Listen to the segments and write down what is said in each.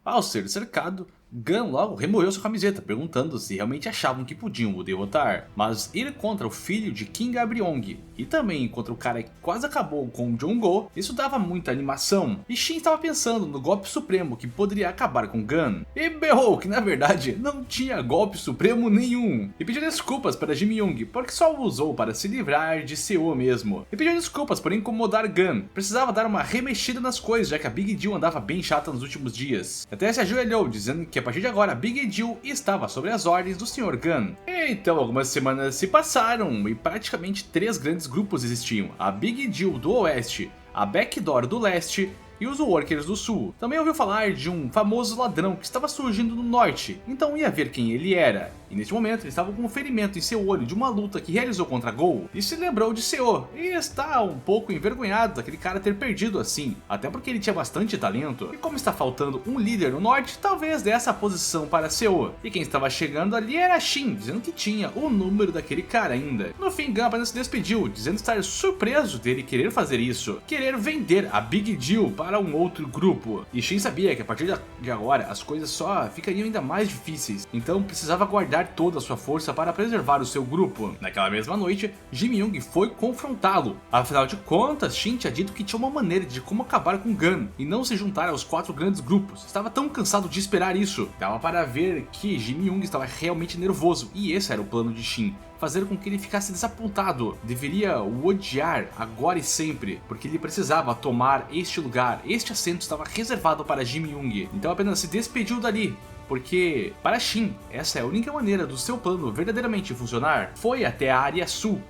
Ao ser cercado, Gun logo removeu sua camiseta, perguntando se realmente achavam que podiam o derrotar. Mas ir contra o filho de King Gabriong e também contra o cara que quase acabou com o Jong-Go, isso dava muita animação. E Shin estava pensando no golpe supremo que poderia acabar com Gun. E berrou que na verdade não tinha golpe supremo nenhum. E pediu desculpas para Jim Young, porque só o usou para se livrar de Seo mesmo. E pediu desculpas por incomodar Gun. Precisava dar uma remexida nas coisas, já que a Big Jill andava bem chata nos últimos dias. Até se ajoelhou, dizendo que a partir de agora Big Jill estava sob as ordens do Sr. Gun. Então algumas semanas se passaram e praticamente 3 grandes grupos existiam: a Big Jill do oeste, a Backdoor do leste e os Workers do sul. Também ouviu falar de um famoso ladrão que estava surgindo no norte, então ia ver quem ele era. E neste momento ele estava com um ferimento em seu olho de uma luta que realizou contra Go, e se lembrou de Seo, e está um pouco envergonhado daquele cara ter perdido assim, até porque ele tinha bastante talento, e como está faltando um líder no norte, talvez dê essa posição para Seo. E quem estava chegando ali era Shin, dizendo que tinha o número daquele cara ainda. No fim, Gun apenas se despediu, dizendo estar surpreso dele querer fazer isso, querer vender a Big Jill para um outro grupo. E Shin sabia que a partir de agora as coisas só ficariam ainda mais difíceis, então precisava guardar toda a sua força para preservar o seu grupo. Naquela mesma noite, Jim Young foi confrontá-lo. Afinal de contas, Shin tinha dito que tinha uma maneira de como acabar com Gun e não se juntar aos 4 grandes grupos. Estava tão cansado de esperar isso. Dava para ver que Jim Young estava realmente nervoso, e esse era o plano de Shin: fazer com que ele ficasse desapontado. Deveria o odiar agora e sempre, porque ele precisava tomar este lugar. Este assento estava reservado para Jim Young, então apenas se despediu dali. Porque, para Shin, essa é a única maneira do seu plano verdadeiramente funcionar. Foi até a área sul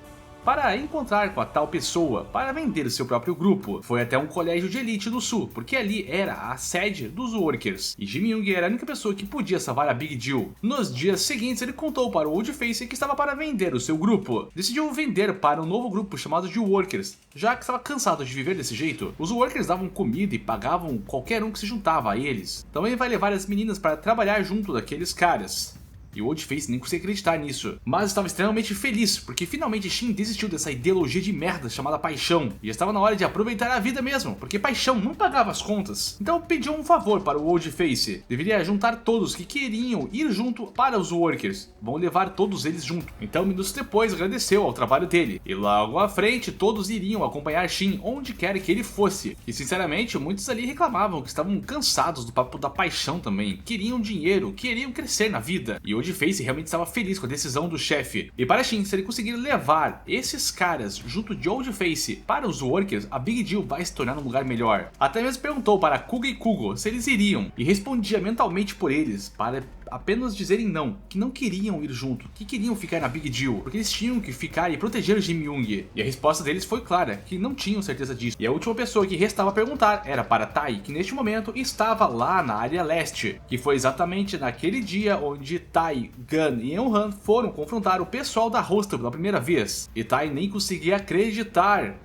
para encontrar com a tal pessoa, para vender o seu próprio grupo. Foi até um colégio de elite no sul, porque ali era a sede dos Workers, e Jim Young era a única pessoa que podia salvar a Big Jill. Nos dias seguintes ele contou para o Oldface que estava para vender o seu grupo. Decidiu vender para um novo grupo chamado de Workers, já que estava cansado de viver desse jeito. Os Workers davam comida e pagavam qualquer um que se juntava a eles. Também vai levar as meninas para trabalhar junto daqueles caras. E o Oldface nem conseguia acreditar nisso, mas estava extremamente feliz, porque finalmente Shin desistiu dessa ideologia de merda chamada paixão, e estava na hora de aproveitar a vida mesmo, porque paixão não pagava as contas. Então pediu um favor para o Oldface: deveria juntar todos que queriam ir junto para os Workers, vão levar todos eles junto. Então minutos depois agradeceu ao trabalho dele, e logo à frente todos iriam acompanhar Shin onde quer que ele fosse. E sinceramente muitos ali reclamavam que estavam cansados do papo da paixão também, queriam dinheiro, queriam crescer na vida, e Oldface realmente estava feliz com a decisão do chefe. E para Shin, se ele conseguir levar esses caras junto de Oldface para os Workers, a Big Jill vai se tornar um lugar melhor. Até mesmo perguntou para Kuga e Kugo se eles iriam, e respondia mentalmente por eles, para apenas dizerem não, que não queriam ir junto, que queriam ficar na Big Jill, porque eles tinham que ficar e proteger Jim Young. E a resposta deles foi clara, que não tinham certeza disso. E a última pessoa que restava a perguntar era para Tai, que neste momento estava lá na área leste, que foi exatamente naquele dia onde Tai, Gun e Eunhan foram confrontar o pessoal da Hostel pela primeira vez. E Tai nem conseguia acreditar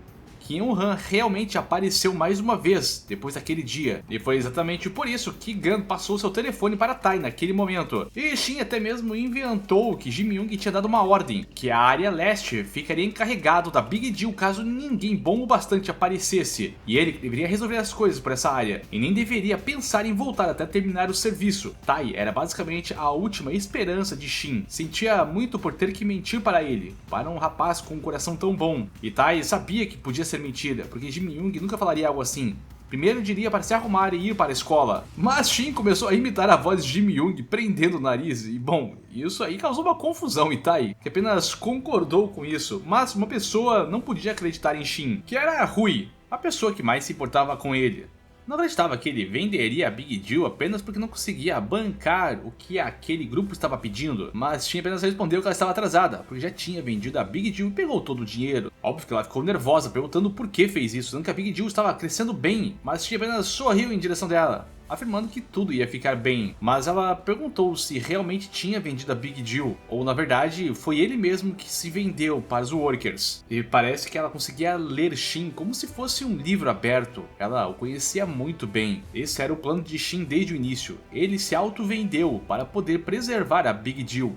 que Eunhan realmente apareceu mais uma vez depois daquele dia. E foi exatamente por isso que Gun passou seu telefone para Tai naquele momento. E Shin até mesmo inventou que Jim Young tinha dado uma ordem, que a área leste ficaria encarregado da Big Jill caso ninguém bom o bastante aparecesse. E ele deveria resolver as coisas por essa área, e nem deveria pensar em voltar até terminar o serviço. Tai era basicamente a última esperança de Shin. Sentia muito por ter que mentir para ele, para um rapaz com um coração tão bom. E Tai sabia que podia ser mentira, porque Jim Young nunca falaria algo assim. Primeiro diria para se arrumar e ir para a escola. Mas Shin começou a imitar a voz de Jim Young, prendendo o nariz, e bom, isso aí causou uma confusão em Tai, que apenas concordou com isso. Mas uma pessoa não podia acreditar em Shin, que era Rui, a pessoa que mais se importava com ele. Não acreditava que ele venderia a Big Jill apenas porque não conseguia bancar o que aquele grupo estava pedindo, mas Shin apenas respondeu que ela estava atrasada, porque já tinha vendido a Big Jill e pegou todo o dinheiro. Óbvio que ela ficou nervosa, perguntando por que fez isso, dizendo que a Big Jill estava crescendo bem, mas Shin apenas sorriu em direção dela, afirmando que tudo ia ficar bem. Mas ela perguntou se realmente tinha vendido a Big Jill, ou na verdade foi ele mesmo que se vendeu para os Workers. E parece que ela conseguia ler Shin como se fosse um livro aberto, ela o conhecia muito bem. Esse era o plano de Shin desde o início, ele se auto-vendeu para poder preservar a Big Jill.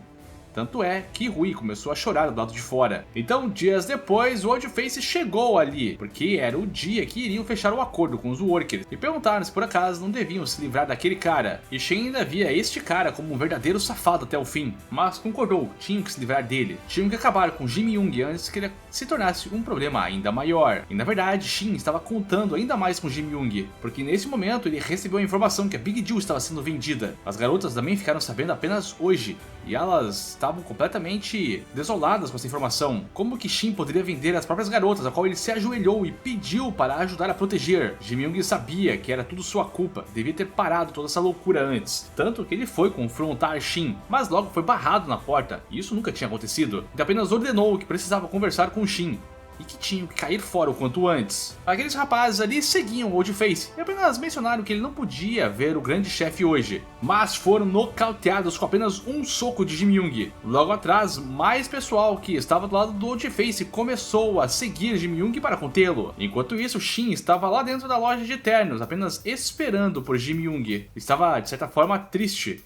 Tanto é que Rui começou a chorar do lado de fora. Então, dias depois, o Oldface chegou ali, porque era o dia que iriam fechar o acordo com os Workers, e perguntaram se por acaso não deviam se livrar daquele cara. E Shen ainda via este cara como um verdadeiro safado até o fim, mas concordou, tinham que se livrar dele, tinham que acabar com Jim Young antes que ele se tornasse um problema ainda maior. E na verdade, Shin estava contando ainda mais com Jim Young, porque nesse momento ele recebeu a informação que a Big Jill estava sendo vendida. As garotas também ficaram sabendo apenas hoje, e elas estavam completamente desoladas com essa informação. Como que Shin poderia vender as próprias garotas, a qual ele se ajoelhou e pediu para ajudar a proteger? Jim Young sabia que era tudo sua culpa, devia ter parado toda essa loucura antes. Tanto que ele foi confrontar Shin, mas logo foi barrado na porta, e isso nunca tinha acontecido. Ele apenas ordenou que precisava conversar com Shin, e que tinham que cair fora o quanto antes. Aqueles rapazes ali seguiam o Oldface e apenas mencionaram que ele não podia ver o grande chefe hoje, mas foram nocauteados com apenas um soco de Jim Young. Logo atrás, mais pessoal que estava do lado do Oldface começou a seguir Jim Young para contê-lo. Enquanto isso, Shin estava lá dentro da loja de ternos, apenas esperando por Jim Young. Estava de certa forma triste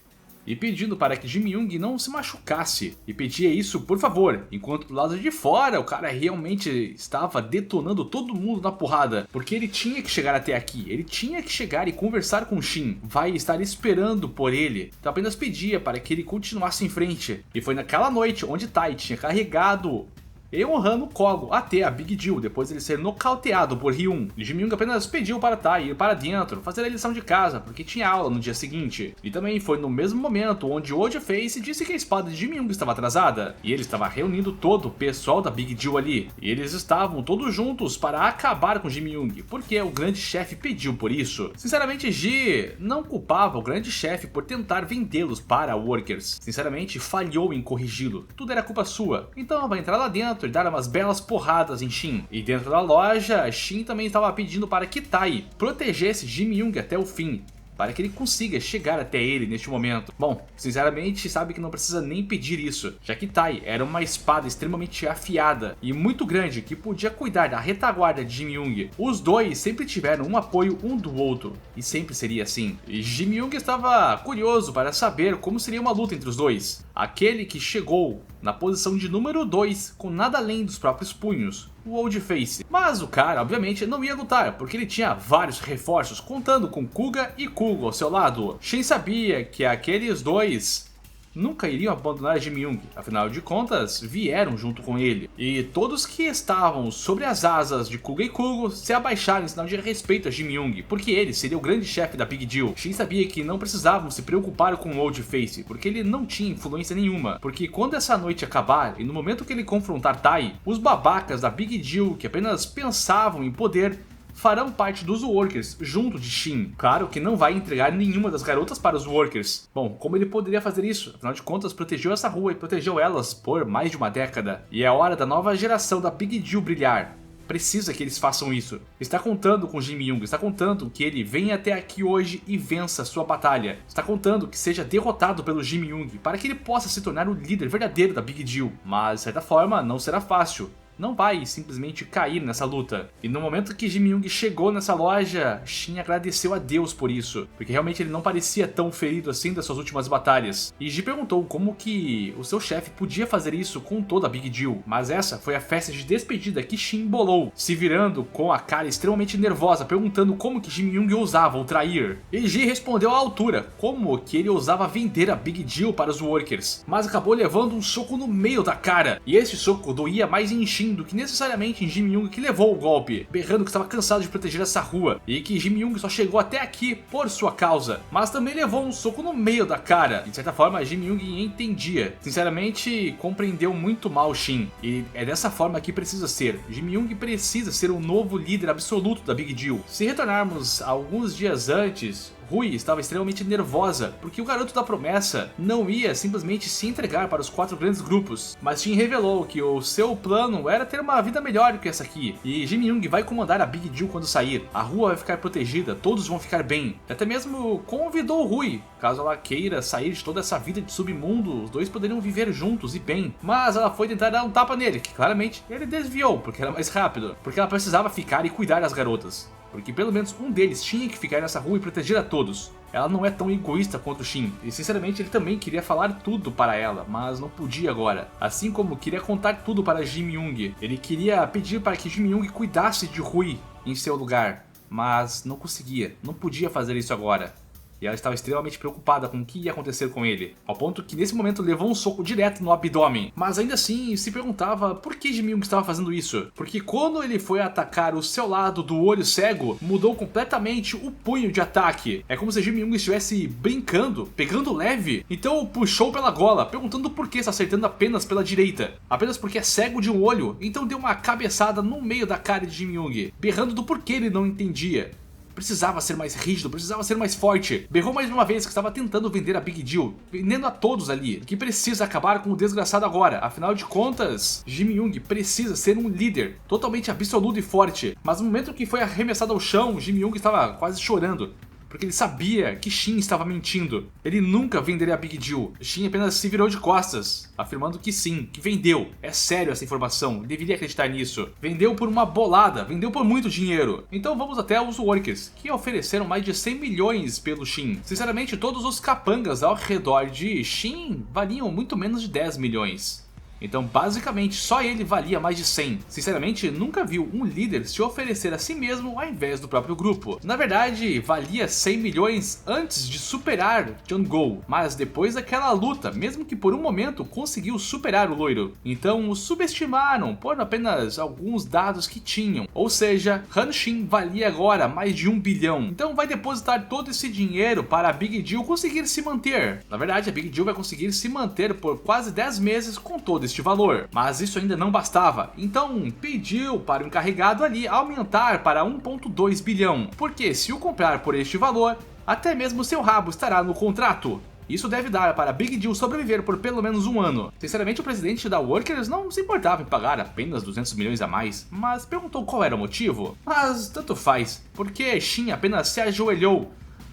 e pedindo para que Jim Young não se machucasse, e pedia isso por favor, enquanto do lado de fora o cara realmente estava detonando todo mundo na porrada, porque ele tinha que chegar até aqui, ele tinha que chegar e conversar com Shin, vai estar esperando por ele, então apenas pedia para que ele continuasse em frente. E foi naquela noite onde Tai tinha carregado e honrando o colo até a Big Jill, depois de ele ser nocauteado por Hyun. Jim Young apenas pediu para Tai ir para dentro, fazer a lição de casa, porque tinha aula no dia seguinte. E também foi no mesmo momento onde o Oldface disse que a espada de Jim Young estava atrasada, e ele estava reunindo todo o pessoal da Big Jill ali. E eles estavam todos juntos para acabar com Jim Young, porque o grande chefe pediu por isso. Sinceramente, Ji não culpava o grande chefe por tentar vendê-los para Workers. Sinceramente, falhou em corrigi-lo, tudo era culpa sua. Então vai entrar lá dentro e dar umas belas porradas em Shin. E dentro da loja, Shin também estava pedindo para que Tai protegesse Jim Young até o fim, para que ele consiga chegar até ele neste momento. Bom, sinceramente sabe que não precisa nem pedir isso, já que Tai era uma espada extremamente afiada e muito grande que podia cuidar da retaguarda de Jim Young. Os dois sempre tiveram um apoio um do outro, e sempre seria assim. E Jim Young estava curioso para saber como seria uma luta entre os dois. Aquele que chegou na posição de número 2 com nada além dos próprios punhos, o Oldface. Mas o cara obviamente não ia lutar, porque ele tinha vários reforços, contando com Kuga e Kugo ao seu lado. Shen sabia que aqueles dois nunca iriam abandonar Jim Young, afinal de contas, vieram junto com ele. E todos que estavam sobre as asas de Kuga e Kugo se abaixaram em sinal de respeito a Jim Young, porque ele seria o grande chefe da Big Jill. Shin sabia que não precisavam se preocupar com o Oldface, porque ele não tinha influência nenhuma, porque quando essa noite acabar e no momento que ele confrontar Tai, os babacas da Big Jill que apenas pensavam em poder farão parte dos Workers junto de Shin. Claro que não vai entregar nenhuma das garotas para os Workers. Bom, como ele poderia fazer isso? Afinal de contas, protegeu essa rua e protegeu elas por mais de uma década. E é hora da nova geração da Big Jill brilhar. Precisa que eles façam isso. Está contando com Jim Young, está contando que ele venha até aqui hoje e vença sua batalha. Está contando que seja derrotado pelo Jim Young para que ele possa se tornar o líder verdadeiro da Big Jill. Mas, de certa forma, não será fácil. Não vai simplesmente cair nessa luta. E no momento que Jim Young chegou nessa loja, Shin agradeceu a Deus por isso, porque realmente ele não parecia tão ferido assim das suas últimas batalhas. E Ji perguntou como que o seu chefe podia fazer isso com toda a Big Jill, mas essa foi a festa de despedida que Shin bolou, se virando com a cara extremamente nervosa, perguntando como que Jim Young ousava o trair. E Ji respondeu à altura, como que ele ousava vender a Big Jill para os Workers, mas acabou levando um soco no meio da cara, e esse soco doía mais em Shin do que necessariamente em Jim Young, que levou o golpe, berrando que estava cansado de proteger essa rua, e que Jim Young só chegou até aqui por sua causa, mas também levou um soco no meio da cara. E de certa forma Jim Young entendia, sinceramente compreendeu muito mal Shin, e é dessa forma que precisa ser. Jim Young precisa ser o novo líder absoluto da Big Jill. Se retornarmos alguns dias antes, Rui estava extremamente nervosa, porque o garoto da promessa não ia simplesmente se entregar para os 4 grandes grupos, mas Shin revelou que o seu plano era ter uma vida melhor do que essa aqui, e Jim Young vai comandar a Big Jill quando sair, a rua vai ficar protegida, todos vão ficar bem. Até mesmo convidou Rui, caso ela queira sair de toda essa vida de submundo, os dois poderiam viver juntos e bem, mas ela foi tentar dar um tapa nele, que claramente ele desviou, porque era mais rápido, porque ela precisava ficar e cuidar das garotas. porque pelo menos um deles tinha que ficar nessa rua e proteger a todos. Ela não é tão egoísta quanto o Shin, e sinceramente ele também queria falar tudo para ela, mas não podia agora. Assim como queria contar tudo para Jin Myung, ele queria pedir para que Jin Myung cuidasse de Rui em seu lugar, mas não conseguia, não podia fazer isso agora. E ela estava extremamente preocupada com o que ia acontecer com ele, ao ponto que nesse momento levou um soco direto no abdômen. Mas ainda assim se perguntava por que Jin Myung estava fazendo isso. Porque quando ele foi atacar o seu lado do olho cego, mudou completamente o punho de ataque. É como se Jin Myung estivesse brincando, pegando leve. Então puxou pela gola, perguntando por que está acertando apenas pela direita. Apenas porque é cego de um olho, então deu uma cabeçada no meio da cara de Jin Myung, berrando do porquê ele não entendia. Precisava ser mais rígido, precisava ser mais forte. Berrou mais uma vez que estava tentando vender a Big Deal, vendendo a todos ali, que precisa acabar com o desgraçado agora. Afinal de contas, Jin Myung precisa ser um líder, totalmente absoluto e forte. Mas no momento que foi arremessado ao chão, Jin Myung estava quase chorando, porque ele sabia que Shin estava mentindo. Ele nunca venderia a Big Deal. Shin apenas se virou de costas, afirmando que sim, que vendeu. É sério essa informação, deveria acreditar nisso. Vendeu por uma bolada, vendeu por muito dinheiro. Então vamos até os Workers, que ofereceram mais de 100 milhões pelo Shin. Sinceramente, todos os capangas ao redor de Shin valiam muito menos de 10 milhões. Então basicamente só ele valia mais de 100. Sinceramente, nunca viu um líder se oferecer a si mesmo ao invés do próprio grupo. Na verdade, valia 100 milhões antes de superar Jung-Go, mas depois daquela luta, mesmo que por um momento conseguiu superar o loiro. Então o subestimaram por apenas alguns dados que tinham. Ou seja, Han Shin valia agora mais de 1 bilhão. Então vai depositar todo esse dinheiro para a Big Deal conseguir se manter. Na verdade, a Big Deal vai conseguir se manter por quase 10 meses com todo este valor, mas isso ainda não bastava, então pediu para o encarregado ali aumentar para 1,2 bilhão, porque se o comprar por este valor, até mesmo seu rabo estará no contrato. Isso deve dar para a Big Deal sobreviver por pelo menos um ano. Sinceramente, o presidente da Workers não se importava em pagar apenas 200 milhões a mais, mas perguntou qual era o motivo. Mas tanto faz, porque Shin apenas se ajoelhou.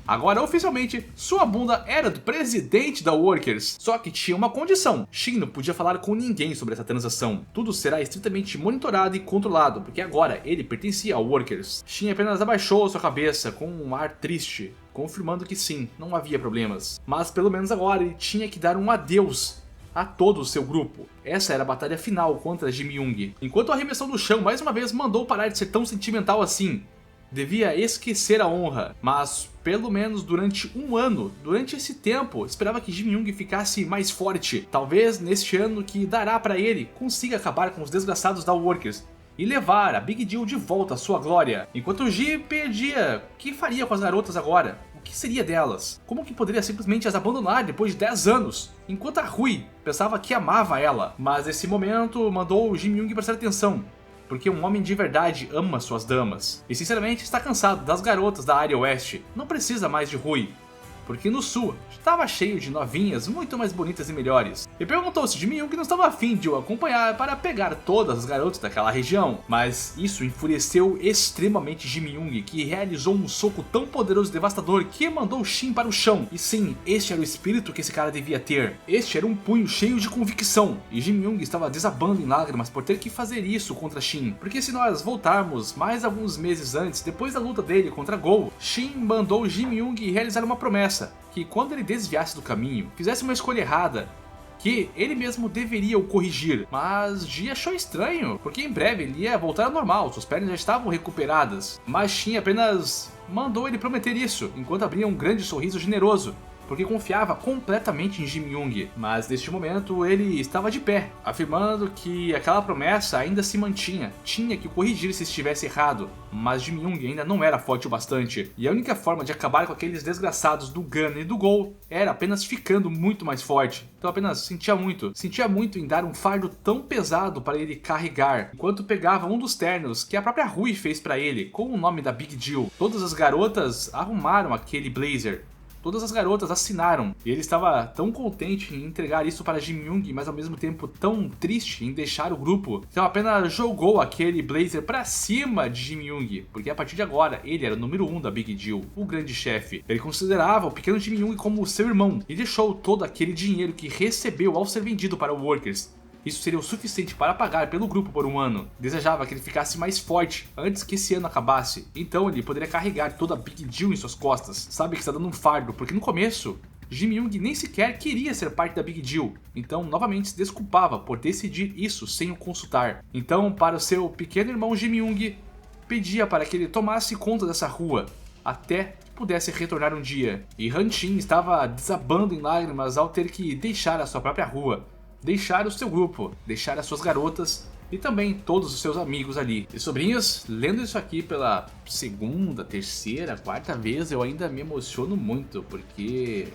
Agora, oficialmente, sua bunda era do presidente da Workers. Só que tinha uma condição. Shin não podia falar com ninguém sobre essa transação. Tudo será estritamente monitorado e controlado, porque agora ele pertencia ao Workers. Shin apenas abaixou sua cabeça com um ar triste, confirmando que sim, não havia problemas. Mas pelo menos agora ele tinha que dar um adeus a todo o seu grupo. Essa era a batalha final contra Jin Myung. Enquanto a arremessão no chão mais uma vez mandou parar de ser tão sentimental assim. Devia esquecer a honra, mas pelo menos durante um ano, durante esse tempo, esperava que Jin Myung ficasse mais forte. Talvez neste ano que dará para ele, consiga acabar com os desgraçados da Workers e levar a Big Deal de volta à sua glória. Enquanto Ji perdia, o que faria com as garotas agora? O que seria delas? Como que poderia simplesmente as abandonar depois de 10 anos? Enquanto a Rui pensava que amava ela, mas nesse momento mandou Jin Myung prestar atenção. Porque um homem de verdade ama suas damas. E sinceramente está cansado das garotas da área oeste. Não precisa mais de Rui. Porque no sul estava cheio de novinhas muito mais bonitas e melhores. E perguntou se Jin Myung não estava afim de o acompanhar para pegar todas as garotas daquela região. Mas isso enfureceu extremamente Jin Myung, que realizou um soco tão poderoso e devastador que mandou Shin para o chão. E sim, este era o espírito que esse cara devia ter. Este era um punho cheio de convicção. E Jin Myung estava desabando em lágrimas por ter que fazer isso contra Shin. Porque se nós voltarmos mais alguns meses antes, depois da luta dele contra Go, Shin mandou Jin Myung realizar uma promessa. Que quando ele desviasse do caminho, fizesse uma escolha errada, que ele mesmo deveria o corrigir. Mas Ji achou estranho, porque em breve ele ia voltar ao normal, suas pernas já estavam recuperadas. Mas Shin apenas mandou ele prometer isso, enquanto abria um grande sorriso generoso, porque confiava completamente em Jin Myung. Mas neste momento ele estava de pé, afirmando que aquela promessa ainda se mantinha, tinha que corrigir se estivesse errado. Mas Jin Myung ainda não era forte o bastante, e a única forma de acabar com aqueles desgraçados do Gun e do Go era apenas ficando muito mais forte. Então apenas sentia muito em dar um fardo tão pesado para ele carregar, enquanto pegava um dos ternos que a própria Rui fez para ele, com o nome da Big Deal. Todas as garotas arrumaram aquele blazer. Todas as garotas assinaram, e ele estava tão contente em entregar isso para Jin Myung, mas ao mesmo tempo tão triste em deixar o grupo. Então apenas jogou aquele blazer para cima de Jin Myung, porque a partir de agora ele era o número 1 da Big Deal, o grande chefe. Ele considerava o pequeno Jin Myung como seu irmão, e deixou todo aquele dinheiro que recebeu ao ser vendido para o Workers Isso seria o suficiente para pagar pelo grupo por um ano. Desejava que ele ficasse mais forte antes que esse ano acabasse. Então ele poderia carregar toda a Big Deal em suas costas. Sabe que está dando um fardo, porque no começo Jim Young nem sequer queria ser parte da Big Deal, então novamente se desculpava por decidir isso sem o consultar. Então, para o seu pequeno irmão Jim Young, pedia para que ele tomasse conta dessa rua, até que pudesse retornar um dia. E Han Xin estava desabando em lágrimas ao ter que deixar a sua própria rua, deixar o seu grupo, deixar as suas garotas e também todos os seus amigos ali. E sobrinhos, lendo isso aqui pela segunda, terceira, quarta vez, eu ainda me emociono muito, porque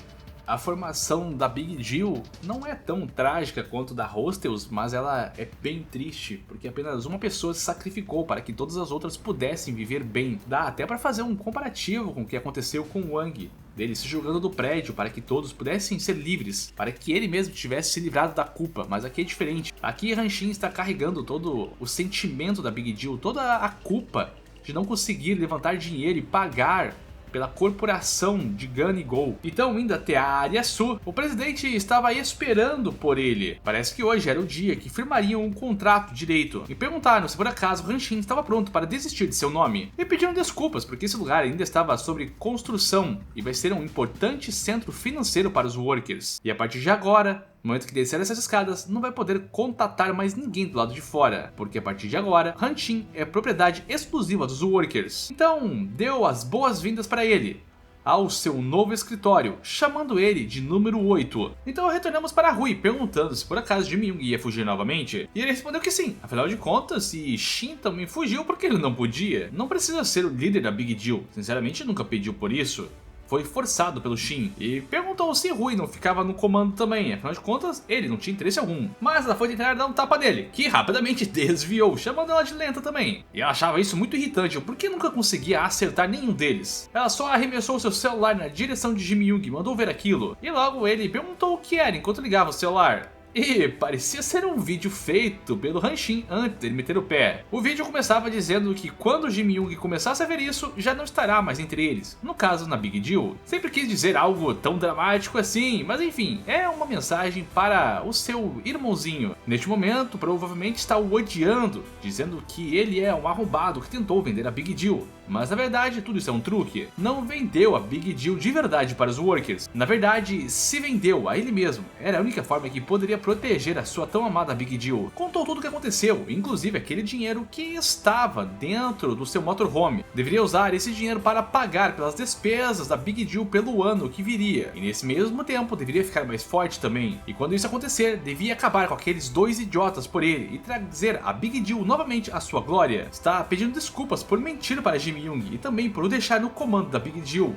a formação da Big Deal não é tão trágica quanto da Hostels, mas ela é bem triste, porque apenas uma pessoa se sacrificou para que todas as outras pudessem viver bem. Dá até para fazer um comparativo com o que aconteceu com o Wang, dele se jogando do prédio para que todos pudessem ser livres, para que ele mesmo tivesse se livrado da culpa, mas aqui é diferente. Aqui Han Xin está carregando todo o sentimento da Big Deal, toda a culpa de não conseguir levantar dinheiro e pagar pela corporação de Gun e Go. Então, indo até a área sul, o presidente estava esperando por ele. Parece que hoje era o dia que firmariam um contrato direito. E perguntaram se por acaso Han Xin estava pronto para desistir de seu nome. E pediram desculpas porque esse lugar ainda estava sob construção e vai ser um importante centro financeiro para os workers. E a partir de agora, no momento que descer essas escadas, não vai poder contatar mais ninguém do lado de fora, porque a partir de agora, Han Xin é propriedade exclusiva dos workers. Então, deu as boas-vindas para ele ao seu novo escritório, chamando ele de número 8. Então retornamos para Rui, perguntando se por acaso Jim Young ia fugir novamente, e ele respondeu que sim, afinal de contas, se Xin também fugiu, porque ele não podia? Não precisa ser o líder da Big Deal, sinceramente nunca pediu por isso. Foi forçado pelo Xin, e perguntou se Rui não ficava no comando também, afinal de contas, ele não tinha interesse algum. Mas ela foi tentar dar um tapa nele, que rapidamente desviou, chamando ela de lenta também. E ela achava isso muito irritante, porque nunca conseguia acertar nenhum deles. Ela só arremessou seu celular na direção de Jim Young, mandou ver aquilo, e logo ele perguntou o que era enquanto ligava o celular. E parecia ser um vídeo feito pelo Han Xin antes dele meter o pé. O vídeo começava dizendo que quando Jim Young começasse a ver isso, já não estará mais entre eles. No caso, na Big Deal. Sempre quis dizer algo tão dramático assim, mas enfim, é uma mensagem para o seu irmãozinho. Neste momento, provavelmente está o odiando, dizendo que ele é um arrombado que tentou vender a Big Deal. Mas na verdade tudo isso é um truque. Não vendeu a Big Deal de verdade para os workers. Na verdade, se vendeu a ele mesmo. Era a única forma que poderia proteger a sua tão amada Big Deal. Contou tudo o que aconteceu, inclusive aquele dinheiro que estava dentro do seu motorhome. Deveria usar esse dinheiro para pagar pelas despesas da Big Deal pelo ano que viria. E nesse mesmo tempo deveria ficar mais forte também. E quando isso acontecer, devia acabar com aqueles dois idiotas por ele e trazer a Big Deal novamente à sua glória. Está pedindo desculpas por mentir para Jim Young e também por o deixar no comando da Big Deal.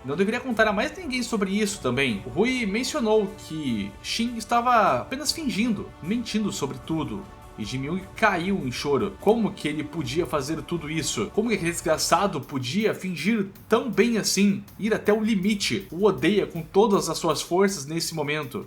Não deveria contar a mais ninguém sobre isso também. O Rui mencionou que Xin estava apenas fingindo, mentindo sobre tudo. E Jim Young caiu em choro. Como que ele podia fazer tudo isso? Como que aquele desgraçado podia fingir tão bem assim? Ir até o limite. O odeia com todas as suas forças nesse momento.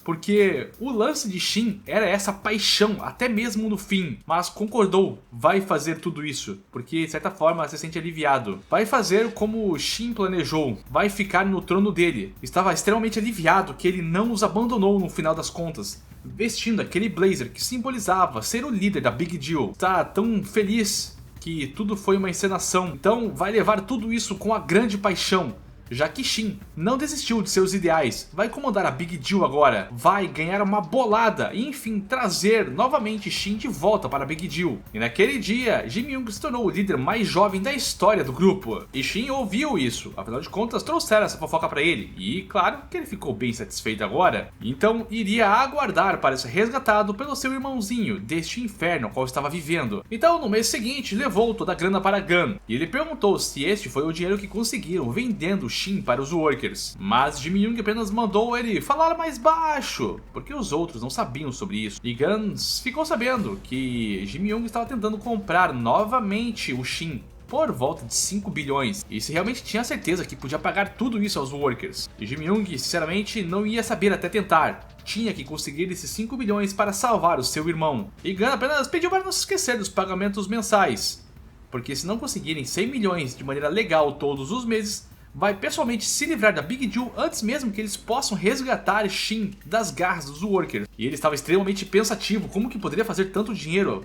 Porque o lance de Xin era essa paixão, até mesmo no fim. Mas concordou, vai fazer tudo isso. Porque de certa forma se sente aliviado. Vai fazer como Xin planejou, vai ficar no trono dele. Estava extremamente aliviado que ele não os abandonou no final das contas. Vestindo aquele blazer que simbolizava ser o líder da Big Deal. Está tão feliz que tudo foi uma encenação. Então vai levar tudo isso com a grande paixão. Já que Xin não desistiu de seus ideais, vai comandar a Big Deal agora, vai ganhar uma bolada e enfim trazer novamente Xin de volta para a Big Deal. E naquele dia, Jim Young se tornou o líder mais jovem da história do grupo. E Xin ouviu isso, afinal de contas trouxeram essa fofoca para ele, e claro que ele ficou bem satisfeito agora. Então iria aguardar para ser resgatado pelo seu irmãozinho deste inferno ao qual estava vivendo. Então no mês seguinte levou toda a grana para Gun, e ele perguntou se este foi o dinheiro que conseguiram vendendo Xin para os workers, mas Jim Young apenas mandou ele falar mais baixo, porque os outros não sabiam sobre isso. E Guns ficou sabendo que Jim Young estava tentando comprar novamente o Xin por volta de 5 bilhões, e se realmente tinha certeza que podia pagar tudo isso aos workers. E Jim Young sinceramente não ia saber até tentar. Tinha que conseguir esses 5 bilhões para salvar o seu irmão. E Gun apenas pediu para não se esquecer dos pagamentos mensais, porque se não conseguirem 100 milhões de maneira legal todos os meses, vai pessoalmente se livrar da Big Jill antes mesmo que eles possam resgatar Shin das garras dos Workers. E ele estava extremamente pensativo, como que poderia fazer tanto dinheiro?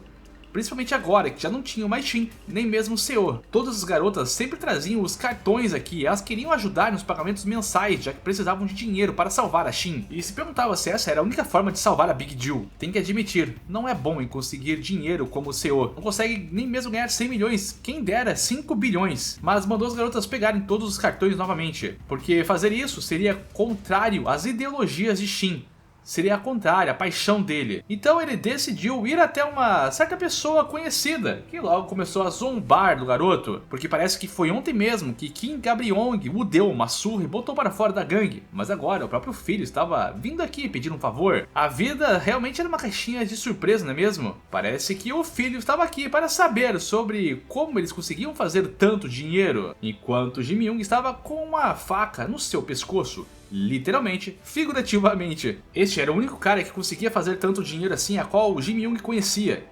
Principalmente agora, que já não tinham mais Shin, nem mesmo Seo. Todas as garotas sempre traziam os cartões aqui, elas queriam ajudar nos pagamentos mensais, já que precisavam de dinheiro para salvar a Shin. E se perguntava se essa era a única forma de salvar a Big Jill. Tem que admitir, não é bom em conseguir dinheiro como o Seo. Não consegue nem mesmo ganhar 100 milhões, quem dera 5 bilhões. Mas mandou as garotas pegarem todos os cartões novamente, porque fazer isso seria contrário às ideologias de Shin. Seria a contrária, a paixão dele. Então ele decidiu ir até uma certa pessoa conhecida, que logo começou a zombar do garoto, porque parece que foi ontem mesmo que King Gabriong o deu uma surra e botou para fora da gangue. Mas agora o próprio filho estava vindo aqui pedir um favor. A vida realmente era uma caixinha de surpresa, não é mesmo? Parece que o filho estava aqui para saber sobre como eles conseguiam fazer tanto dinheiro, enquanto Jim Young estava com uma faca no seu pescoço. Literalmente, figurativamente. Este era o único cara que conseguia fazer tanto dinheiro assim, a qual o Jim Young conhecia.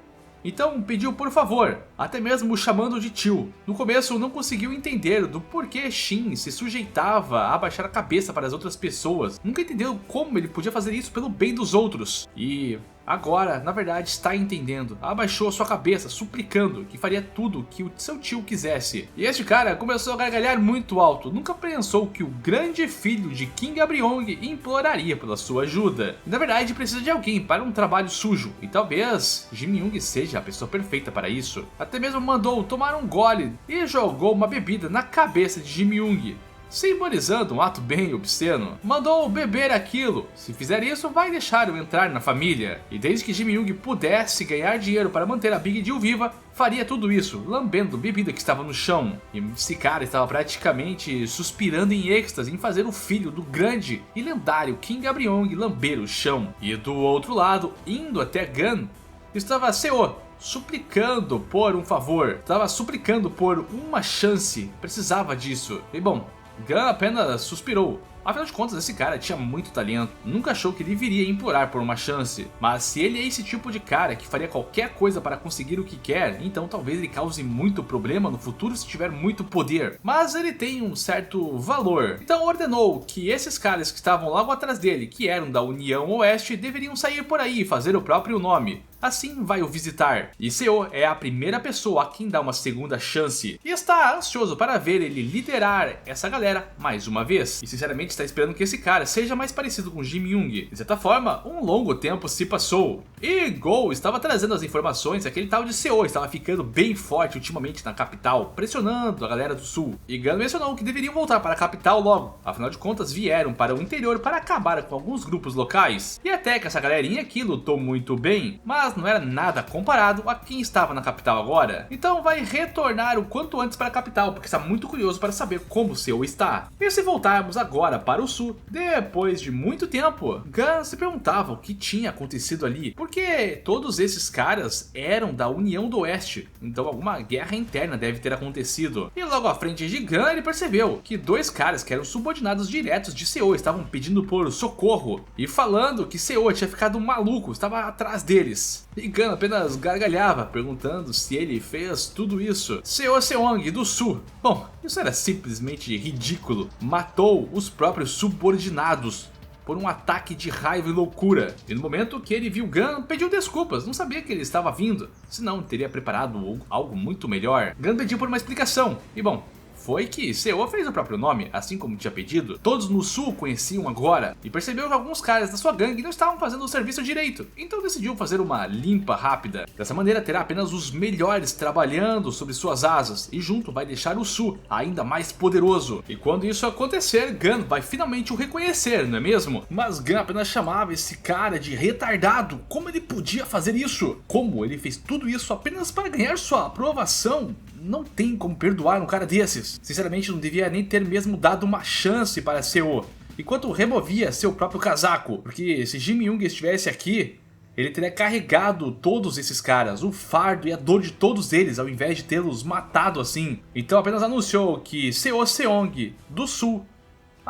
Então pediu por favor, até mesmo o chamando de tio. No começo não conseguiu entender do porquê Shin se sujeitava a abaixar a cabeça para as outras pessoas. Nunca entendeu como ele podia fazer isso pelo bem dos outros. E agora, na verdade, está entendendo. Abaixou sua cabeça, suplicando que faria tudo que o seu tio quisesse. E este cara começou a gargalhar muito alto. Nunca pensou que o grande filho de King Gabriong imploraria pela sua ajuda. E, na verdade, precisa de alguém para um trabalho sujo. E talvez Jim Young seja a pessoa perfeita para isso. Até mesmo mandou tomar um gole e jogou uma bebida na cabeça de Jim Young, simbolizando um ato bem obsceno. Mandou beber aquilo, se fizer isso vai deixar-o entrar na família. E desde que Jim Young pudesse ganhar dinheiro para manter a Big Jill viva, faria tudo isso, lambendo bebida que estava no chão. E esse cara estava praticamente suspirando em êxtase em fazer o filho do grande e lendário King Gabriong lamber o chão. E do outro lado, indo até Gun, estava Seo, suplicando por um favor, estava suplicando por uma chance, precisava disso. E bom, Gun apenas suspirou. Afinal de contas, esse cara tinha muito talento, nunca achou que ele viria implorar por uma chance. Mas se ele é esse tipo de cara que faria qualquer coisa para conseguir o que quer, então talvez ele cause muito problema no futuro se tiver muito poder. Mas ele tem um certo valor, então ordenou que esses caras que estavam logo atrás dele, que eram da União Oeste, deveriam sair por aí e fazer o próprio nome. Assim vai o visitar, e Seo é a primeira pessoa a quem dá uma segunda chance, e está ansioso para ver ele liderar essa galera mais uma vez, e sinceramente está esperando que esse cara seja mais parecido com Jim Young. De certa forma, um longo tempo se passou, e Go estava trazendo as informações que aquele tal de Seo estava ficando bem forte ultimamente na capital, pressionando a galera do sul, e Gun mencionou que deveriam voltar para a capital logo, afinal de contas vieram para o interior para acabar com alguns grupos locais, e até que essa galerinha aqui lutou muito bem, mas não era nada comparado a quem estava na capital agora. Então vai retornar o quanto antes para a capital, porque está muito curioso para saber como Seo está. E se voltarmos agora para o sul, depois de muito tempo, Gun se perguntava o que tinha acontecido ali, porque todos esses caras eram da União do Oeste, então alguma guerra interna deve ter acontecido. E logo à frente de Gun ele percebeu que dois caras que eram subordinados diretos de Seo estavam pedindo por socorro e falando que Seo tinha ficado maluco, estava atrás deles. E Gun apenas gargalhava, perguntando se ele fez tudo isso. Seo Seong do Sul. Bom, isso era simplesmente ridículo. Matou os próprios subordinados por um ataque de raiva e loucura. E no momento que ele viu Gun, pediu desculpas, não sabia que ele estava vindo, senão teria preparado algo muito melhor. Gun pediu por uma explicação, e bom, foi que Seo fez o próprio nome, assim como tinha pedido. Todos no sul conheciam agora, e percebeu que alguns caras da sua gangue não estavam fazendo o serviço direito, então decidiu fazer uma limpa rápida. Dessa maneira terá apenas os melhores trabalhando sob suas asas, e junto vai deixar o sul ainda mais poderoso. E quando isso acontecer, Gun vai finalmente o reconhecer, não é mesmo? Mas Gun apenas chamava esse cara de retardado. Como ele podia fazer isso? Como ele fez tudo isso apenas para ganhar sua aprovação? Não tem como perdoar um cara desses. Sinceramente, não devia nem ter mesmo dado uma chance para Seo, enquanto removia seu próprio casaco, porque se Jim Young estivesse aqui, ele teria carregado todos esses caras, o fardo e a dor de todos eles, ao invés de tê-los matado assim. Então apenas anunciou que Seo Seong do Sul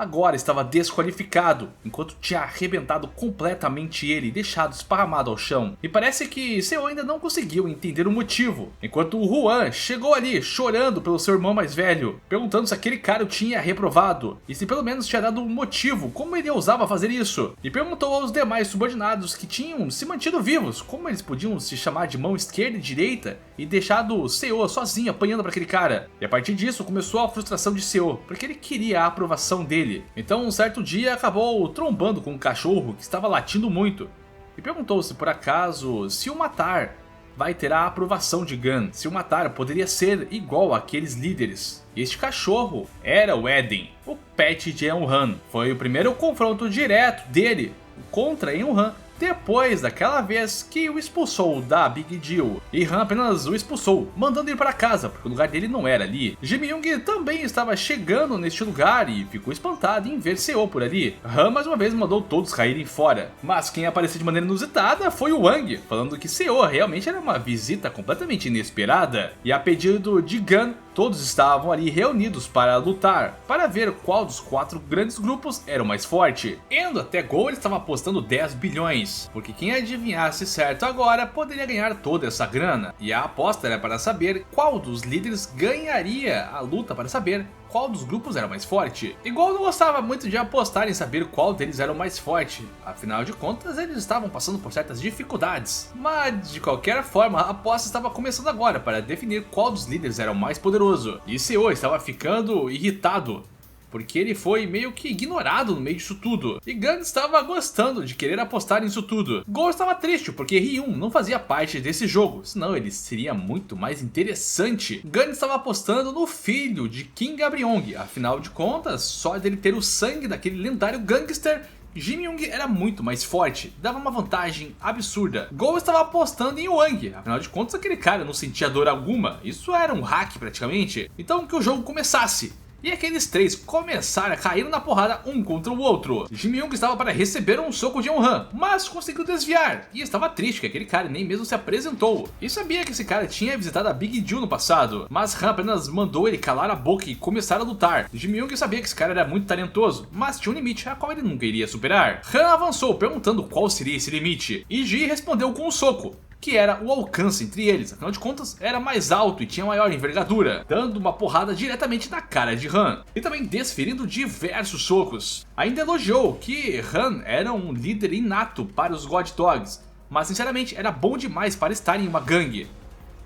agora estava desqualificado, enquanto tinha arrebentado completamente ele e deixado esparramado ao chão. E parece que Seo ainda não conseguiu entender o motivo, enquanto o Juan chegou ali chorando pelo seu irmão mais velho, perguntando se aquele cara o tinha reprovado e se pelo menos tinha dado um motivo, como ele ousava fazer isso, e perguntou aos demais subordinados que tinham se mantido vivos, como eles podiam se chamar de mão esquerda e direita e deixado Seo sozinho apanhando para aquele cara. E a partir disso começou a frustração de Seo, porque ele queria a aprovação dele. Então um certo dia acabou trombando com um cachorro que estava latindo muito e perguntou se por acaso, se o matar, vai ter a aprovação de Gun, se o matar poderia ser igual àqueles líderes. E este cachorro era o Eden, o pet de Eun-han. Foi o primeiro confronto direto dele contra Eun-han, depois daquela vez que o expulsou da Big Deal. E Han apenas o expulsou, mandando ir para casa, porque o lugar dele não era ali. Jim Young também estava chegando neste lugar e ficou espantado em ver Seo por ali. Han mais uma vez mandou todos caírem fora. Mas quem apareceu de maneira inusitada foi o Wang, falando que Seo realmente era uma visita completamente inesperada. E a pedido de Gun, todos estavam ali reunidos para lutar, para ver qual dos 4 grandes grupos era o mais forte. Indo até Go, ele estava apostando 10 bilhões, porque quem adivinhasse certo agora poderia ganhar toda essa grana. E a aposta era para saber qual dos líderes ganharia a luta para saber qual dos grupos era o mais forte. Igual não gostava muito de apostar em saber qual deles era o mais forte, afinal de contas eles estavam passando por certas dificuldades. Mas de qualquer forma a aposta estava começando agora para definir qual dos líderes era o mais poderoso. E Seo estava ficando irritado, porque ele foi meio que ignorado no meio disso tudo. E Gun estava gostando de querer apostar nisso tudo. Go estava triste porque Ryun não fazia parte desse jogo, senão ele seria muito mais interessante. Gun estava apostando no filho de King Gabriong, afinal de contas, só dele ter o sangue daquele lendário gangster, Jim Young era muito mais forte, dava uma vantagem absurda. Go estava apostando em Wang, afinal de contas aquele cara não sentia dor alguma, isso era um hack praticamente. Então que o jogo começasse. E aqueles 3 começaram a cair na porrada um contra o outro. Jim Young estava para receber um soco de Eun-han, mas conseguiu desviar. E estava triste que aquele cara nem mesmo se apresentou. E sabia que esse cara tinha visitado a Big Deal no passado, mas Han apenas mandou ele calar a boca e começar a lutar. Jim Young sabia que esse cara era muito talentoso, mas tinha um limite a qual ele nunca iria superar. Han avançou perguntando qual seria esse limite, e Ji respondeu com um soco, que era o alcance entre eles, afinal de contas era mais alto e tinha maior envergadura, dando uma porrada diretamente na cara de Han, e também desferindo diversos socos. Ainda elogiou que Han era um líder inato para os God Dogs, mas sinceramente era bom demais para estar em uma gangue.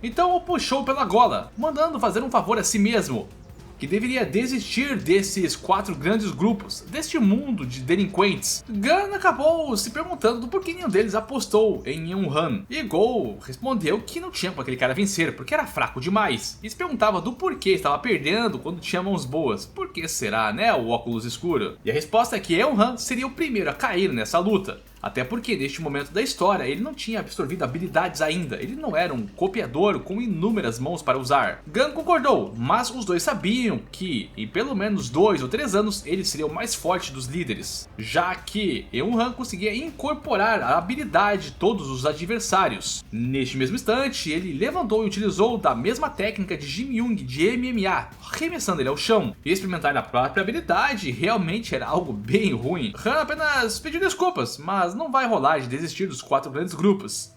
Então o puxou pela gola, mandando fazer um favor a si mesmo, que deveria desistir desses 4 grandes grupos, deste mundo de delinquentes. Gun acabou se perguntando do porquê nenhum deles apostou em Eun-han, e Go respondeu que não tinha como aquele cara vencer, porque era fraco demais, e se perguntava do porquê estava perdendo quando tinha mãos boas. Por que será, né, o óculos escuro? E a resposta é que Eun-han seria o primeiro a cair nessa luta. Até porque neste momento da história ele não tinha absorvido habilidades ainda, ele não era um copiador com inúmeras mãos para usar. Gun concordou, mas os dois sabiam que em pelo menos 2 ou 3 anos ele seria o mais forte dos líderes, já que Eun-han conseguia incorporar a habilidade de todos os adversários. Neste mesmo instante ele levantou e utilizou da mesma técnica de Jim Young de MMA, arremessando ele ao chão, e experimentar a própria habilidade realmente era algo bem ruim. Han apenas pediu desculpas, mas não vai rolar de desistir dos 4 grandes grupos.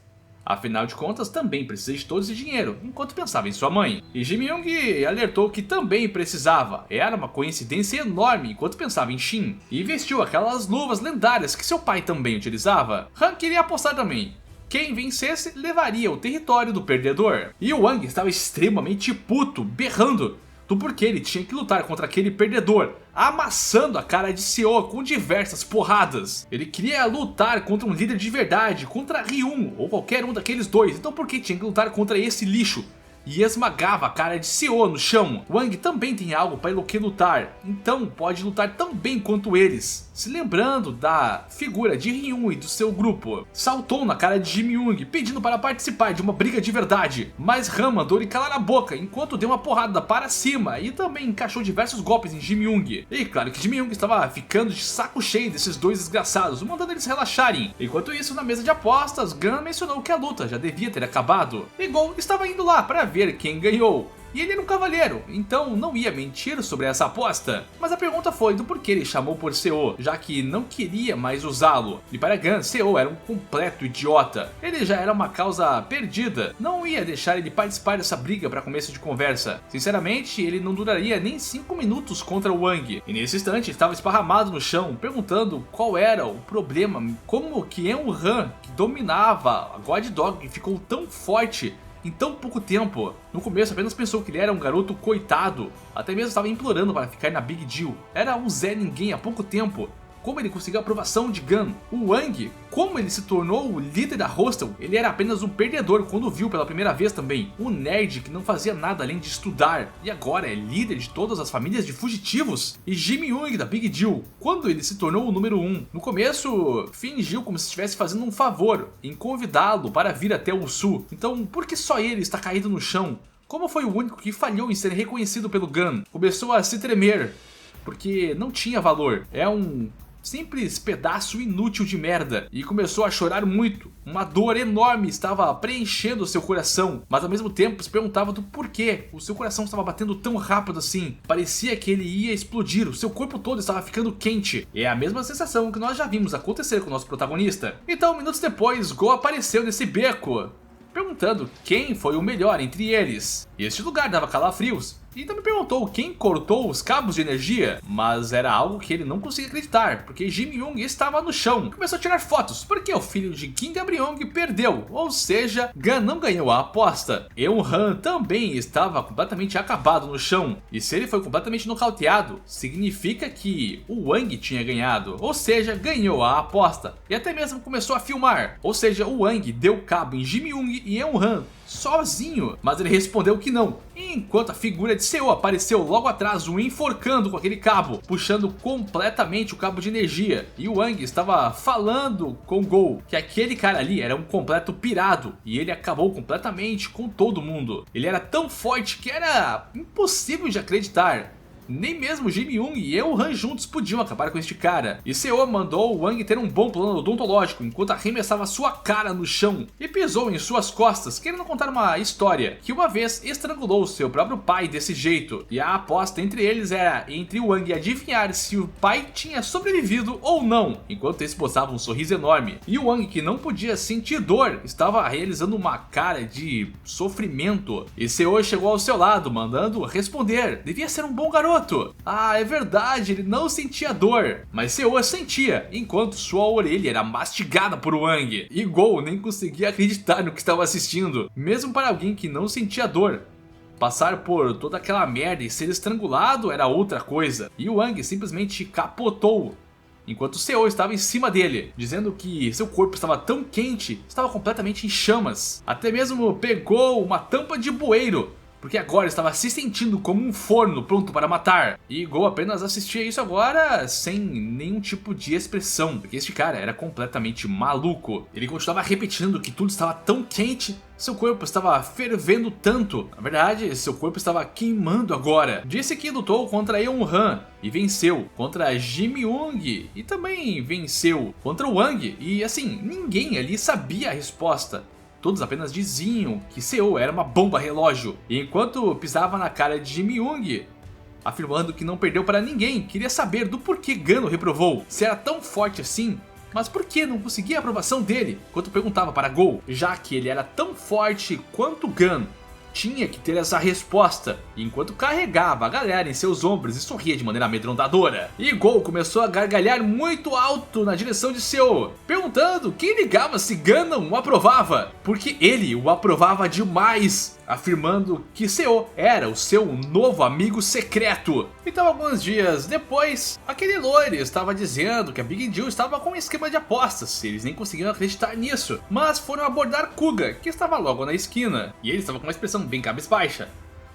Afinal de contas, também precisa de todo esse dinheiro, enquanto pensava em sua mãe. E Jim Young alertou que também precisava. Era uma coincidência enorme enquanto pensava em Shin. E vestiu aquelas luvas lendárias que seu pai também utilizava. Han queria apostar também. Quem vencesse levaria o território do perdedor. E o Wang estava extremamente puto, berrando do porquê ele tinha que lutar contra aquele perdedor, amassando a cara de Seo com diversas porradas. Ele queria lutar contra um líder de verdade, contra Ryun ou qualquer um daqueles dois, então por que tinha que lutar contra esse lixo? E esmagava a cara de Seo no chão. Wang também tem algo para o que lutar, então pode lutar tão bem quanto eles. Se lembrando da figura de Ryun e do seu grupo, saltou na cara de Jim Young pedindo para participar de uma briga de verdade, mas Han mandou ele calar a boca enquanto deu uma porrada para cima e também encaixou diversos golpes em Jim Young. E claro que Jim Young estava ficando de saco cheio desses dois desgraçados, mandando eles relaxarem. Enquanto isso, na mesa de apostas, Gun mencionou que a luta já devia ter acabado, e Go estava indo lá para ver quem ganhou. e ele era um cavaleiro, então não ia mentir sobre essa aposta. Mas a pergunta foi do porquê ele chamou por Seo, já que não queria mais usá-lo. E para Gun, Seo era um completo idiota. Ele já era uma causa perdida, não ia deixar ele participar dessa briga para começo de conversa. Sinceramente, ele não duraria nem 5 minutos contra o Wang. E nesse instante estava esparramado no chão, perguntando qual era o problema, como que Eun-Han, que dominava a God Dog, ficou tão forte em tão pouco tempo. No começo apenas pensou que ele era um garoto coitado, até mesmo estava implorando para ficar na Big Deal. Era um Zé Ninguém há pouco tempo. Como ele conseguiu a aprovação de Gun? O Wang, como ele se tornou o líder da Hostel? Ele era apenas um perdedor quando viu pela primeira vez também. Um nerd que não fazia nada além de estudar. E agora é líder de todas as famílias de fugitivos. E Jimmy Young da Big Deal, quando ele se tornou o número 1. No começo, fingiu como se estivesse fazendo um favor em convidá-lo para vir até o sul. Então, por que só ele está caído no chão? Como foi o único que falhou em ser reconhecido pelo Gun? Começou a se tremer, porque não tinha valor. É um simples pedaço inútil de merda, e começou a chorar muito. Uma dor enorme estava preenchendo seu coração, mas ao mesmo tempo se perguntava do porquê o seu coração estava batendo tão rápido assim. Parecia que ele ia explodir, o seu corpo todo estava ficando quente. É a mesma sensação que nós já vimos acontecer com o nosso protagonista. Então, minutos depois, Go apareceu nesse beco, perguntando quem foi o melhor entre eles. E este lugar dava calafrios. E também perguntou quem cortou os cabos de energia, mas era algo que ele não conseguia acreditar, porque Jimmy Young estava no chão. Começou a tirar fotos, porque o filho de Kim Gabriong perdeu, ou seja, Gun não ganhou a aposta. Eun-Han também estava completamente acabado no chão, e se ele foi completamente nocauteado, significa que o Wang tinha ganhado, ou seja, ganhou a aposta. E até mesmo começou a filmar, ou seja, o Wang deu cabo em Jimmy Young e Eun-Han sozinho, mas ele respondeu que não, enquanto a figura de Seo apareceu logo atrás, o enforcando com aquele cabo, puxando completamente o cabo de energia. E o Wang estava falando com Go que aquele cara ali era um completo pirado, e ele acabou completamente com todo mundo. Ele era tão forte que era impossível de acreditar. Nem mesmo Jimmy Young e Eun-Han juntos podiam acabar com este cara. E Seo mandou o Wang ter um bom plano odontológico enquanto arremessava sua cara no chão e pisou em suas costas, querendo contar uma história que uma vez estrangulou seu próprio pai desse jeito. E a aposta entre eles era entre o Wang adivinhar se o pai tinha sobrevivido ou não, enquanto esse esboçava um sorriso enorme. E o Wang, que não podia sentir dor, estava realizando uma cara de sofrimento. E Seo chegou ao seu lado, mandando responder. Devia ser um bom garoto. Ah, é verdade, ele não sentia dor, mas Seo sentia, enquanto sua orelha era mastigada por Wang. E Go nem conseguia acreditar no que estava assistindo, mesmo para alguém que não sentia dor. Passar por toda aquela merda e ser estrangulado era outra coisa, e Wang simplesmente capotou, enquanto Seo estava em cima dele, dizendo que seu corpo estava tão quente, estava completamente em chamas. Até mesmo pegou uma tampa de bueiro, porque agora estava se sentindo como um forno pronto para matar. E Go apenas assistia isso agora sem nenhum tipo de expressão, porque este cara era completamente maluco. Ele continuava repetindo que tudo estava tão quente, seu corpo estava fervendo tanto. Na verdade, seu corpo estava queimando agora. Disse que lutou contra Eun-Han e venceu, contra Jimmy Young e também venceu, contra o Wang, e assim, ninguém ali sabia a resposta. Todos apenas diziam que Seo era uma bomba relógio. E enquanto pisava na cara de Jimmy Young, afirmando que não perdeu para ninguém, queria saber do porquê Gun o reprovou. Se era tão forte assim, mas por que não conseguia a aprovação dele? Enquanto perguntava para Go, já que ele era tão forte quanto Gun, tinha que ter essa resposta, enquanto carregava a galera em seus ombros e sorria de maneira amedrontadora. E Go começou a gargalhar muito alto na direção de Seo, perguntando quem ligava se Gun não o aprovava, porque ele o aprovava demais, afirmando que Seo era o seu novo amigo secreto. Então, alguns dias depois, aquele loiro estava dizendo que a Big Deal estava com um esquema de apostas. Eles nem conseguiam acreditar nisso, mas foram abordar Kuga, que estava logo na esquina, e ele estava com uma expressão bem cabisbaixa.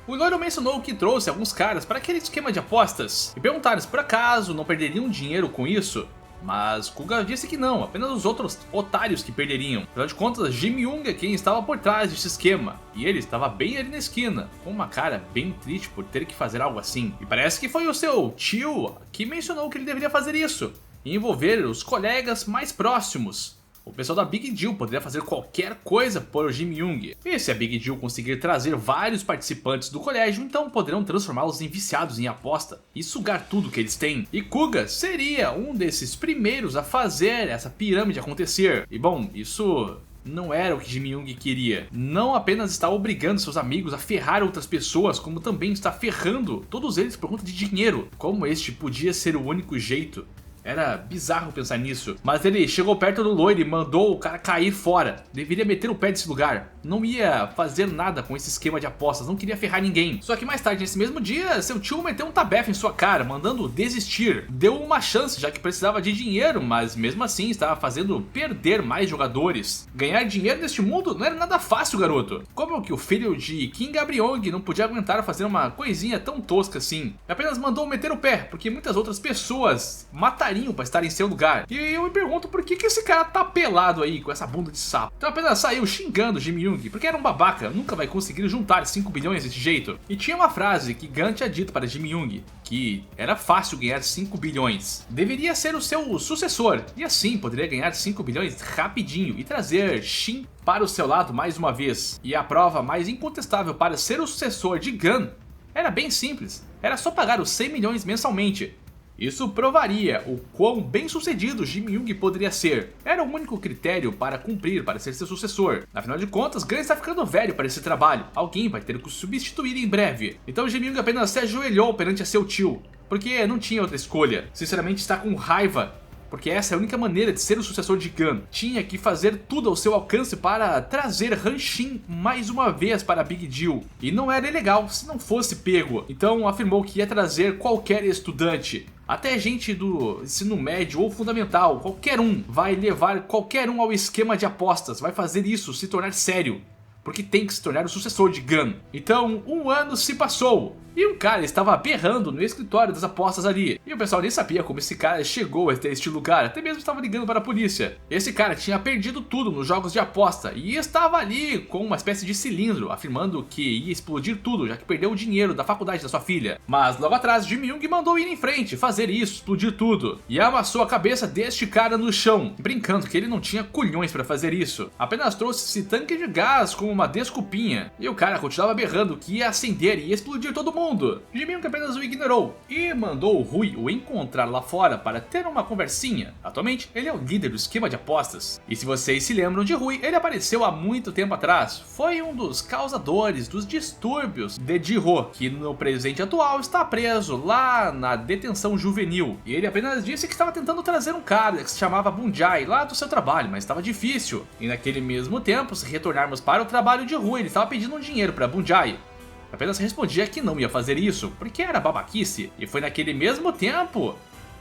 O loiro mencionou que trouxe alguns caras para aquele esquema de apostas e perguntaram se por acaso não perderiam dinheiro com isso. Mas Kuga disse que não, apenas os outros otários que perderiam. Afinal de contas, Jimmy Young é quem estava por trás desse esquema, e ele estava bem ali na esquina, com uma cara bem triste por ter que fazer algo assim. E parece que foi o seu tio que mencionou que ele deveria fazer isso, e envolver os colegas mais próximos. O pessoal da Big Deal poderia fazer qualquer coisa por Jim Young. E se a Big Deal conseguir trazer vários participantes do colégio, então poderão transformá-los em viciados em aposta e sugar tudo que eles têm. E Kuga seria um desses primeiros a fazer essa pirâmide acontecer. E bom, isso não era o que Jim Young queria. Não apenas está obrigando seus amigos a ferrar outras pessoas, como também está ferrando todos eles por conta de dinheiro. Como este podia ser o único jeito? Era bizarro pensar nisso, mas ele chegou perto do loiro e mandou o cara cair fora. Deveria meter o pé desse lugar. Não ia fazer nada com esse esquema de apostas, não queria ferrar ninguém. Só que mais tarde nesse mesmo dia, seu tio meteu um tabefe em sua cara, mandando desistir. Deu uma chance, já que precisava de dinheiro, mas mesmo assim estava fazendo perder mais jogadores. Ganhar dinheiro neste mundo não era nada fácil, garoto. Como que o filho de King Abriong não podia aguentar fazer uma coisinha tão tosca assim? Apenas mandou meter o pé, porque muitas outras pessoas matariam para estar em seu lugar. E eu me pergunto por que esse cara tá pelado aí com essa bunda de sapo. Então apenas saiu xingando Jim Young, porque era um babaca, nunca vai conseguir juntar 5 bilhões desse jeito. E tinha uma frase que Gun tinha dito para Jim Young, que era fácil ganhar 5 bilhões. Deveria ser o seu sucessor, e assim poderia ganhar 5 bilhões rapidinho e trazer Shin para o seu lado mais uma vez. E a prova mais incontestável para ser o sucessor de Gun era bem simples, era só pagar os 100 milhões mensalmente. Isso provaria o quão bem sucedido Jim Young poderia ser. Era o único critério para cumprir, para ser seu sucessor. Afinal de contas, Gun está ficando velho para esse trabalho. Alguém vai ter que o substituir em breve. Então Jim Young apenas se ajoelhou perante a seu tio, porque não tinha outra escolha. Sinceramente está com raiva, porque essa é a única maneira de ser o sucessor de Gun. Tinha que fazer tudo ao seu alcance para trazer Han Shin mais uma vez para a Big Deal. E não era ilegal se não fosse pego. Então afirmou que ia trazer qualquer estudante. Até gente do ensino médio ou fundamental, qualquer um vai levar qualquer um ao esquema de apostas, vai fazer isso se tornar sério, porque tem que se tornar o sucessor de Gun. Então, um ano se passou, e um cara estava berrando no escritório das apostas ali. E o pessoal nem sabia como esse cara chegou até este lugar, até mesmo estava ligando para a polícia. Esse cara tinha perdido tudo nos jogos de aposta e estava ali com uma espécie de cilindro, afirmando que ia explodir tudo, já que perdeu o dinheiro da faculdade da sua filha. Mas logo atrás, Jim Young mandou ir em frente, fazer isso, explodir tudo, e amassou a cabeça deste cara no chão, brincando que ele não tinha culhões para fazer isso. Apenas trouxe esse tanque de gás como uma desculpinha, e o cara continuava berrando que ia acender e ia explodir todo mundo. Jim Young apenas o ignorou e mandou o Rui o encontrar lá fora para ter uma conversinha. Atualmente, ele é o líder do esquema de apostas. E se vocês se lembram de Rui, ele apareceu há muito tempo atrás. Foi um dos causadores dos distúrbios de Ji-Ho, que no presente atual está preso lá na detenção juvenil. E ele apenas disse que estava tentando trazer um cara que se chamava Bunjai lá do seu trabalho, mas estava difícil. E naquele mesmo tempo, se retornarmos para o trabalho de Rui, ele estava pedindo um dinheiro para Bunjai. Apenas respondia que não ia fazer isso, porque era babaquice. E foi naquele mesmo tempo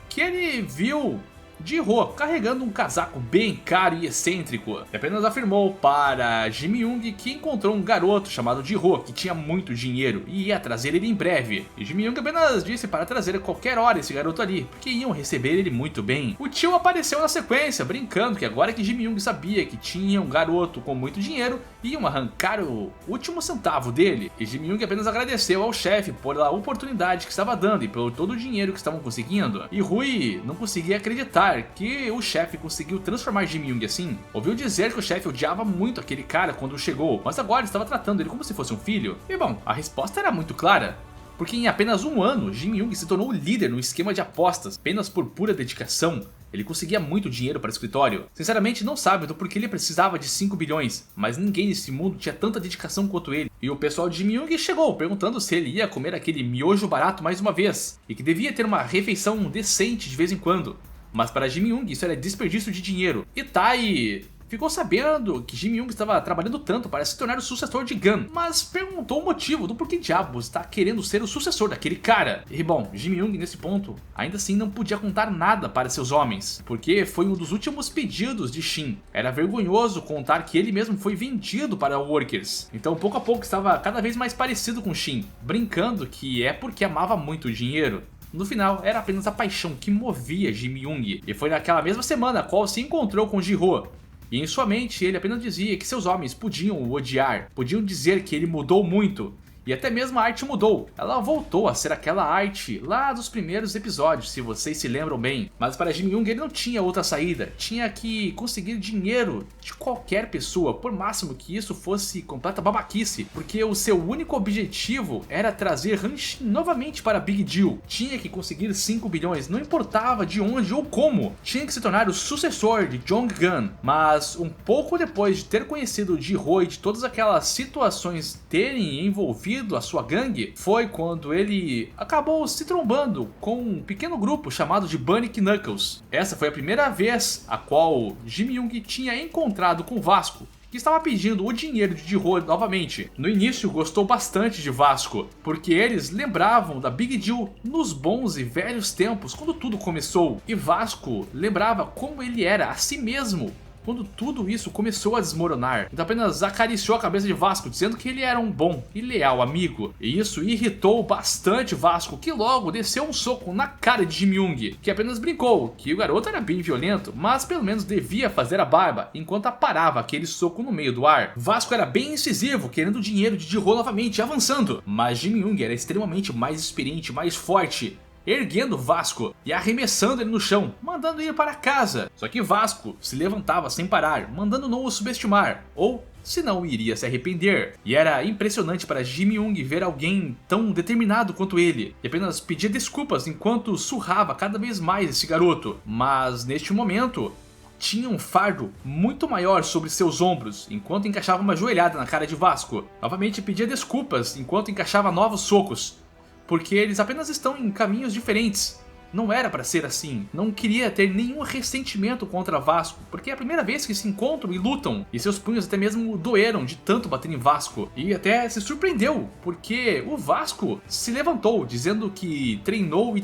que ele viu Ji-Ho carregando um casaco bem caro e excêntrico. E apenas afirmou para Jim Young que encontrou um garoto chamado Ji-Ho que tinha muito dinheiro e ia trazer ele em breve. E Jim Young apenas disse para trazer a qualquer hora esse garoto ali, porque iam receber ele muito bem. O tio apareceu na sequência, brincando que agora que Jim Young sabia que tinha um garoto com muito dinheiro, iam arrancar o último centavo dele. E Jim Young apenas agradeceu ao chefe pela oportunidade que estava dando e pelo todo o dinheiro que estavam conseguindo. E Rui não conseguia acreditar que o chefe conseguiu transformar Jim Young assim. Ouviu dizer que o chefe odiava muito aquele cara quando chegou, mas agora estava tratando ele como se fosse um filho. E bom, a resposta era muito clara. Porque em apenas um ano, Jim Young se tornou o líder no esquema de apostas, apenas por pura dedicação. Ele conseguia muito dinheiro para o escritório. Sinceramente, não sabe do porquê ele precisava de 5 bilhões, mas ninguém nesse mundo tinha tanta dedicação quanto ele. E o pessoal de Jim Young chegou, perguntando se ele ia comer aquele miojo barato mais uma vez, e que devia ter uma refeição decente de vez em quando. Mas para Jim Young isso era desperdício de dinheiro. E Tai ficou sabendo que Jim Young estava trabalhando tanto para se tornar o sucessor de Gun, mas perguntou o motivo do porquê diabos está querendo ser o sucessor daquele cara. E bom, Jim Young nesse ponto ainda assim não podia contar nada para seus homens, porque foi um dos últimos pedidos de Shin. Era vergonhoso contar que ele mesmo foi vendido para Workers. Então pouco a pouco estava cada vez mais parecido com Shin, brincando que é porque amava muito o dinheiro. No final, era apenas a paixão que movia Jim Young, e foi naquela mesma semana a qual se encontrou com Ji-Ho. E em sua mente, ele apenas dizia que seus homens podiam o odiar, podiam dizer que ele mudou muito, E até mesmo a arte mudou, ela voltou a ser aquela arte lá dos primeiros episódios, se vocês se lembram bem. Mas para Jim Young ele não tinha outra saída, tinha que conseguir dinheiro de qualquer pessoa, por máximo que isso fosse completa babaquice, porque o seu único objetivo era trazer Hanshin novamente para Big Deal. Tinha que conseguir 5 bilhões, não importava de onde ou como, tinha que se tornar o sucessor de Jong-gun. Mas um pouco depois de ter conhecido Ji-ho e de todas aquelas situações terem envolvido a sua gangue, foi quando ele acabou se trombando com um pequeno grupo chamado de Bunny Knuckles. Essa foi a primeira vez a qual Jim Young tinha encontrado com Vasco, que estava pedindo o dinheiro de Ji-ho novamente. No início gostou bastante de Vasco, porque eles lembravam da Big Deal nos bons e velhos tempos, quando tudo começou. E Vasco lembrava como ele era a si mesmo quando tudo isso começou a desmoronar. Então apenas acariciou a cabeça de Vasco, dizendo que ele era um bom e leal amigo. E isso irritou bastante Vasco, que logo desceu um soco na cara de Jim Young, que apenas brincou que o garoto era bem violento, mas pelo menos devia fazer a barba, enquanto aparava aquele soco no meio do ar. Vasco era bem incisivo, querendo o dinheiro de Ji-ho novamente, avançando. Mas Jim Young era extremamente mais experiente, mais forte, erguendo Vasco e arremessando ele no chão, mandando ir para casa. Só que Vasco se levantava sem parar, mandando não o subestimar, ou senão iria se arrepender. E era impressionante para Jim Young ver alguém tão determinado quanto ele, e apenas pedia desculpas enquanto surrava cada vez mais esse garoto. Mas neste momento tinha um fardo muito maior sobre seus ombros, enquanto encaixava uma joelhada na cara de Vasco. Novamente pedia desculpas enquanto encaixava novos socos, porque eles apenas estão em caminhos diferentes. Não era pra ser assim. Não queria ter nenhum ressentimento contra Vasco, porque é a primeira vez que se encontram e lutam, e seus punhos até mesmo doeram de tanto bater em Vasco. E até se surpreendeu, porque o Vasco se levantou, dizendo que treinou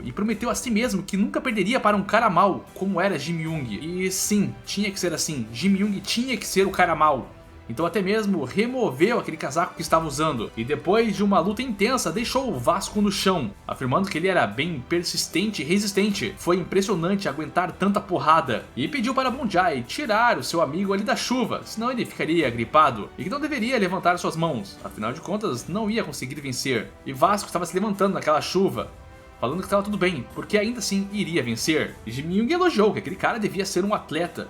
e prometeu a si mesmo que nunca perderia para um cara mau, como era Jim Young. E sim, tinha que ser assim. Jim Young tinha que ser o cara mau. Então até mesmo removeu aquele casaco que estava usando, e depois de uma luta intensa deixou o Vasco no chão, afirmando que ele era bem persistente e resistente. Foi impressionante aguentar tanta porrada, e pediu para Bonjai tirar o seu amigo ali da chuva, senão ele ficaria gripado, e que não deveria levantar suas mãos, afinal de contas não ia conseguir vencer. E Vasco estava se levantando naquela chuva, falando que estava tudo bem, porque ainda assim iria vencer. E Jim Young elogiou que aquele cara devia ser um atleta,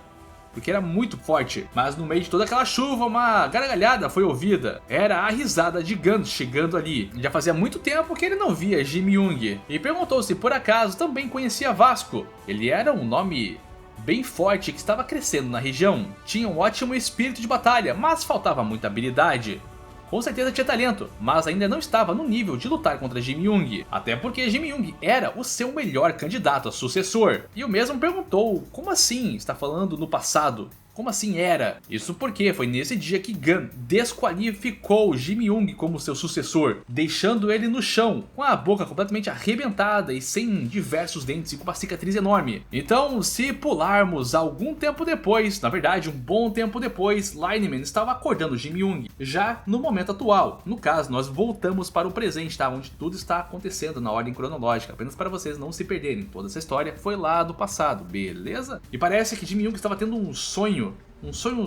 porque era muito forte. Mas no meio de toda aquela chuva, uma gargalhada foi ouvida. Era a risada de Gun chegando ali. Já fazia muito tempo que ele não via Jim Young, e perguntou se por acaso também conhecia Vasco. Ele era um nome bem forte que estava crescendo na região. Tinha um ótimo espírito de batalha, mas faltava muita habilidade. Com certeza tinha talento, mas ainda não estava no nível de lutar contra Jim Young, até porque Jim Young era o seu melhor candidato a sucessor. E o mesmo perguntou, como assim está falando no passado? Como assim era? Isso porque foi nesse dia que Gun desqualificou Jim Young como seu sucessor, deixando ele no chão, com a boca completamente arrebentada e sem diversos dentes e com uma cicatriz enorme. Então, se pularmos algum tempo depois, na verdade um bom tempo depois, Lineman estava acordando Jim Young, já no momento atual. No caso, nós voltamos para o presente, tá? Onde tudo está acontecendo na ordem cronológica, apenas para vocês não se perderem. Toda essa história foi lá do passado, beleza? E parece que Jim Young estava tendo um sonho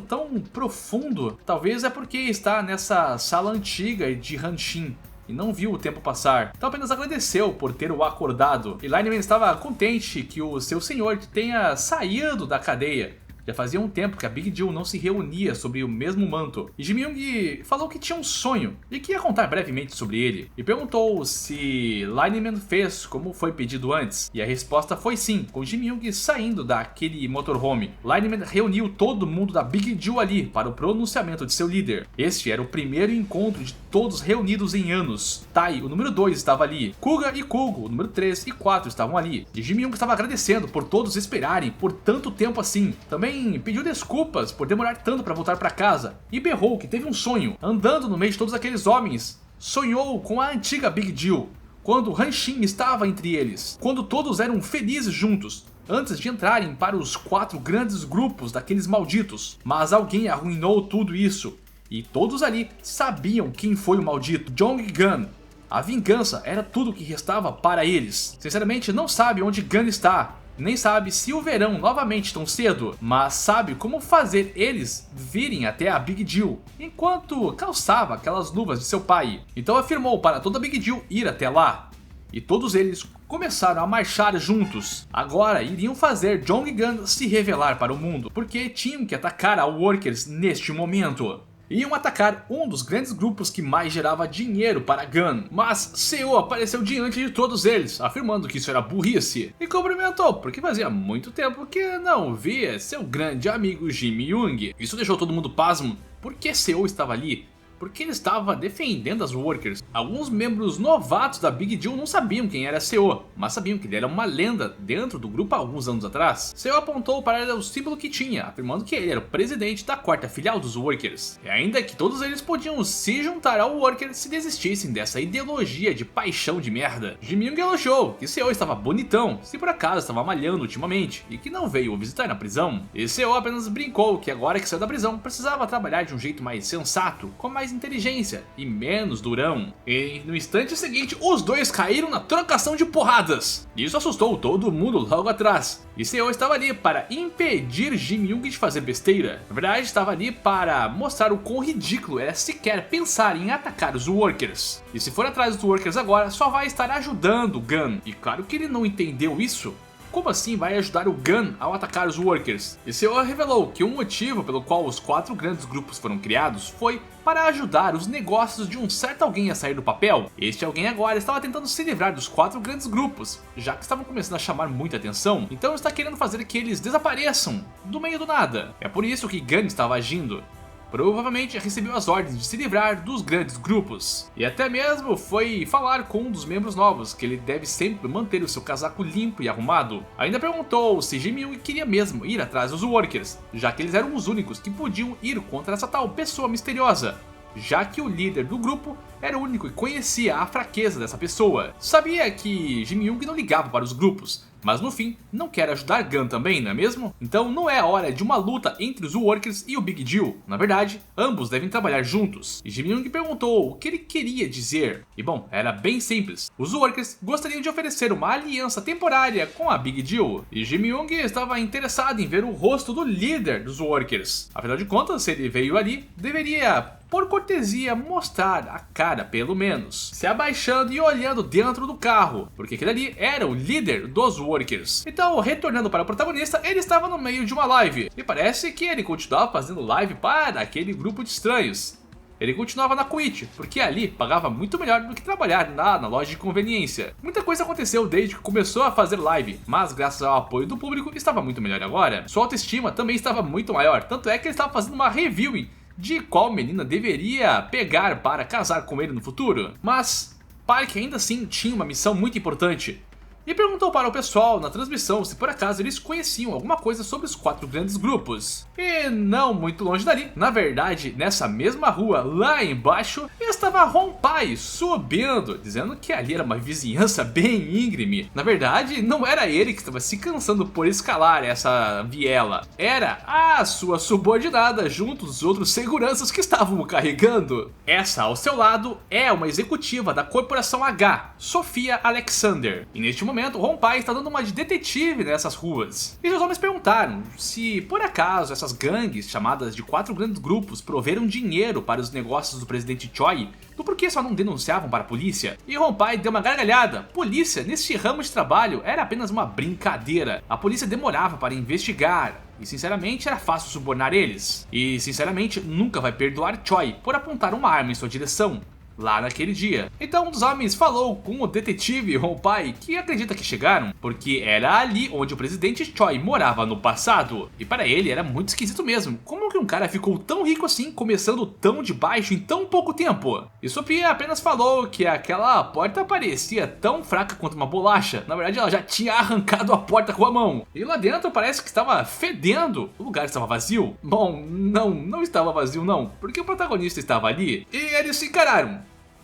tão profundo. Talvez é porque está nessa sala antiga de Hanshin e não viu o tempo passar, então apenas agradeceu por ter o acordado. E Lineman estava contente que o seu senhor tenha saído da cadeia. Já fazia um tempo que a Big Deal não se reunia sob o mesmo manto, e Jim Young falou que tinha um sonho e que ia contar brevemente sobre ele, e perguntou se Lineman fez como foi pedido antes, e a resposta foi sim, com Jim Young saindo daquele motorhome. Lineman reuniu todo mundo da Big Deal ali para o pronunciamento de seu líder. Este era o primeiro encontro de todos reunidos em anos. Tai, o número 2, estava ali, Kuga e Kugo, o número 3 e 4 estavam ali, e Jim Young estava agradecendo por todos esperarem por tanto tempo assim. Também pediu desculpas por demorar tanto para voltar para casa, e berrou que teve um sonho, andando no meio de todos aqueles homens. Sonhou com a antiga Big Deal, quando Hanshin estava entre eles, quando todos eram felizes juntos, antes de entrarem para os 4 grandes grupos daqueles malditos. Mas alguém arruinou tudo isso, e todos ali sabiam quem foi o maldito, Jong-gun. A vingança era tudo o que restava para eles. Sinceramente, não sabe onde Gun está, nem sabe se o verão novamente tão cedo, mas sabe como fazer eles virem até a Big Deal, enquanto calçava aquelas luvas de seu pai. Então afirmou para toda a Big Deal ir até lá. E todos eles começaram a marchar juntos. Agora iriam fazer Jong e Gun se revelar para o mundo, porque tinham que atacar a Workers neste momento. Iam atacar um dos grandes grupos que mais gerava dinheiro para Gun, mas Seo apareceu diante de todos eles, afirmando que isso era burrice, e cumprimentou, porque fazia muito tempo que não via seu grande amigo Jim Young. Isso deixou todo mundo pasmo, porque Seo estava ali. Porque ele estava defendendo as Workers. Alguns membros novatos da Big Deal não sabiam quem era Seo, mas sabiam que ele era uma lenda dentro do grupo há alguns anos atrás. Seo apontou para o símbolo que tinha, afirmando que ele era o presidente da quarta filial dos Workers. E ainda que todos eles podiam se juntar ao Workers se desistissem dessa ideologia de paixão de merda. Jim Young elogiou que Seo estava bonitão, se por acaso estava malhando ultimamente, e que não veio o visitar na prisão. E Seo apenas brincou que agora que saiu da prisão, precisava trabalhar de um jeito mais sensato, com mais inteligência e menos durão. E no instante seguinte, os dois caíram na trocação de porradas. Isso assustou todo mundo logo atrás. E Seo estava ali para impedir Jim Young de fazer besteira. Na verdade, estava ali para mostrar o quão ridículo era sequer pensar em atacar os Workers. E se for atrás dos Workers agora, só vai estar ajudando Gun. E claro que ele não entendeu isso. Como assim vai ajudar o Gun ao atacar os Workers? E Seo revelou que o motivo pelo qual os 4 grandes grupos foram criados foi para ajudar os negócios de um certo alguém a sair do papel. Este alguém agora estava tentando se livrar dos 4 grandes grupos, já que estavam começando a chamar muita atenção, então está querendo fazer que eles desapareçam do meio do nada. É por isso que Gun estava agindo. Provavelmente recebeu as ordens de se livrar dos grandes grupos. E até mesmo foi falar com um dos membros novos, que ele deve sempre manter o seu casaco limpo e arrumado. Ainda perguntou se Jim Young queria mesmo ir atrás dos Workers, já que eles eram os únicos que podiam ir contra essa tal pessoa misteriosa, já que o líder do grupo era o único que conhecia a fraqueza dessa pessoa. Sabia que Jim Young não ligava para os grupos, mas no fim não quer ajudar Gun também, não é mesmo? Então não é hora de uma luta entre os Workers e o Big Deal. Na verdade, ambos devem trabalhar juntos. E Jim Young perguntou o que ele queria dizer. E bom, era bem simples. Os Workers gostariam de oferecer uma aliança temporária com a Big Deal. E Jim Young estava interessado em ver o rosto do líder dos Workers. Afinal de contas, se ele veio ali, deveria, por cortesia, mostrar a cara pelo menos, se abaixando e olhando dentro do carro, porque aquele ali era o líder dos Workers. Então, retornando para o protagonista, ele estava no meio de uma live, e parece que ele continuava fazendo live para aquele grupo de estranhos. Ele continuava na Twitch, porque ali pagava muito melhor do que trabalhar na loja de conveniência. Muita coisa aconteceu desde que começou a fazer live, mas graças ao apoio do público estava muito melhor agora. Sua autoestima também estava muito maior, tanto é que ele estava fazendo uma review de qual menina deveria pegar para casar com ele no futuro. Mas Park ainda assim tinha uma missão muito importante. E perguntou para o pessoal na transmissão se por acaso eles conheciam alguma coisa sobre os 4 grandes grupos. E não muito longe dali, na verdade, nessa mesma rua lá embaixo, estava Honpai subindo, dizendo que ali era uma vizinhança bem íngreme. Na verdade, não era ele que estava se cansando por escalar essa viela, era a sua subordinada junto dos outros seguranças que estavam o carregando. Essa ao seu lado é uma executiva da Corporação H, Sofia Alexander. E neste momento, Honpai está dando uma de detetive nessas ruas. E os homens perguntaram se, por acaso, essas gangues, chamadas de 4 grandes grupos, proveram dinheiro para os negócios do presidente Choi, do porquê só não denunciavam para a polícia. E Honpai deu uma gargalhada. Polícia, neste ramo de trabalho, era apenas uma brincadeira. A polícia demorava para investigar. E sinceramente era fácil subornar eles. E sinceramente nunca vai perdoar Choi por apontar uma arma em sua direção lá naquele dia. Então um dos homens falou com o detetive Honpai que acredita que chegaram, porque era ali onde o presidente Choi morava no passado. E para ele era muito esquisito mesmo. Como que um cara ficou tão rico assim, começando tão de baixo em tão pouco tempo? E Sofia apenas falou que aquela porta parecia tão fraca quanto uma bolacha. Na verdade ela já tinha arrancado a porta com a mão. E lá dentro parece que estava fedendo. O lugar estava vazio. Bom, não estava vazio não, porque o protagonista estava ali. E eles se encararam.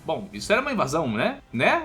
Bom, isso era uma invasão, né?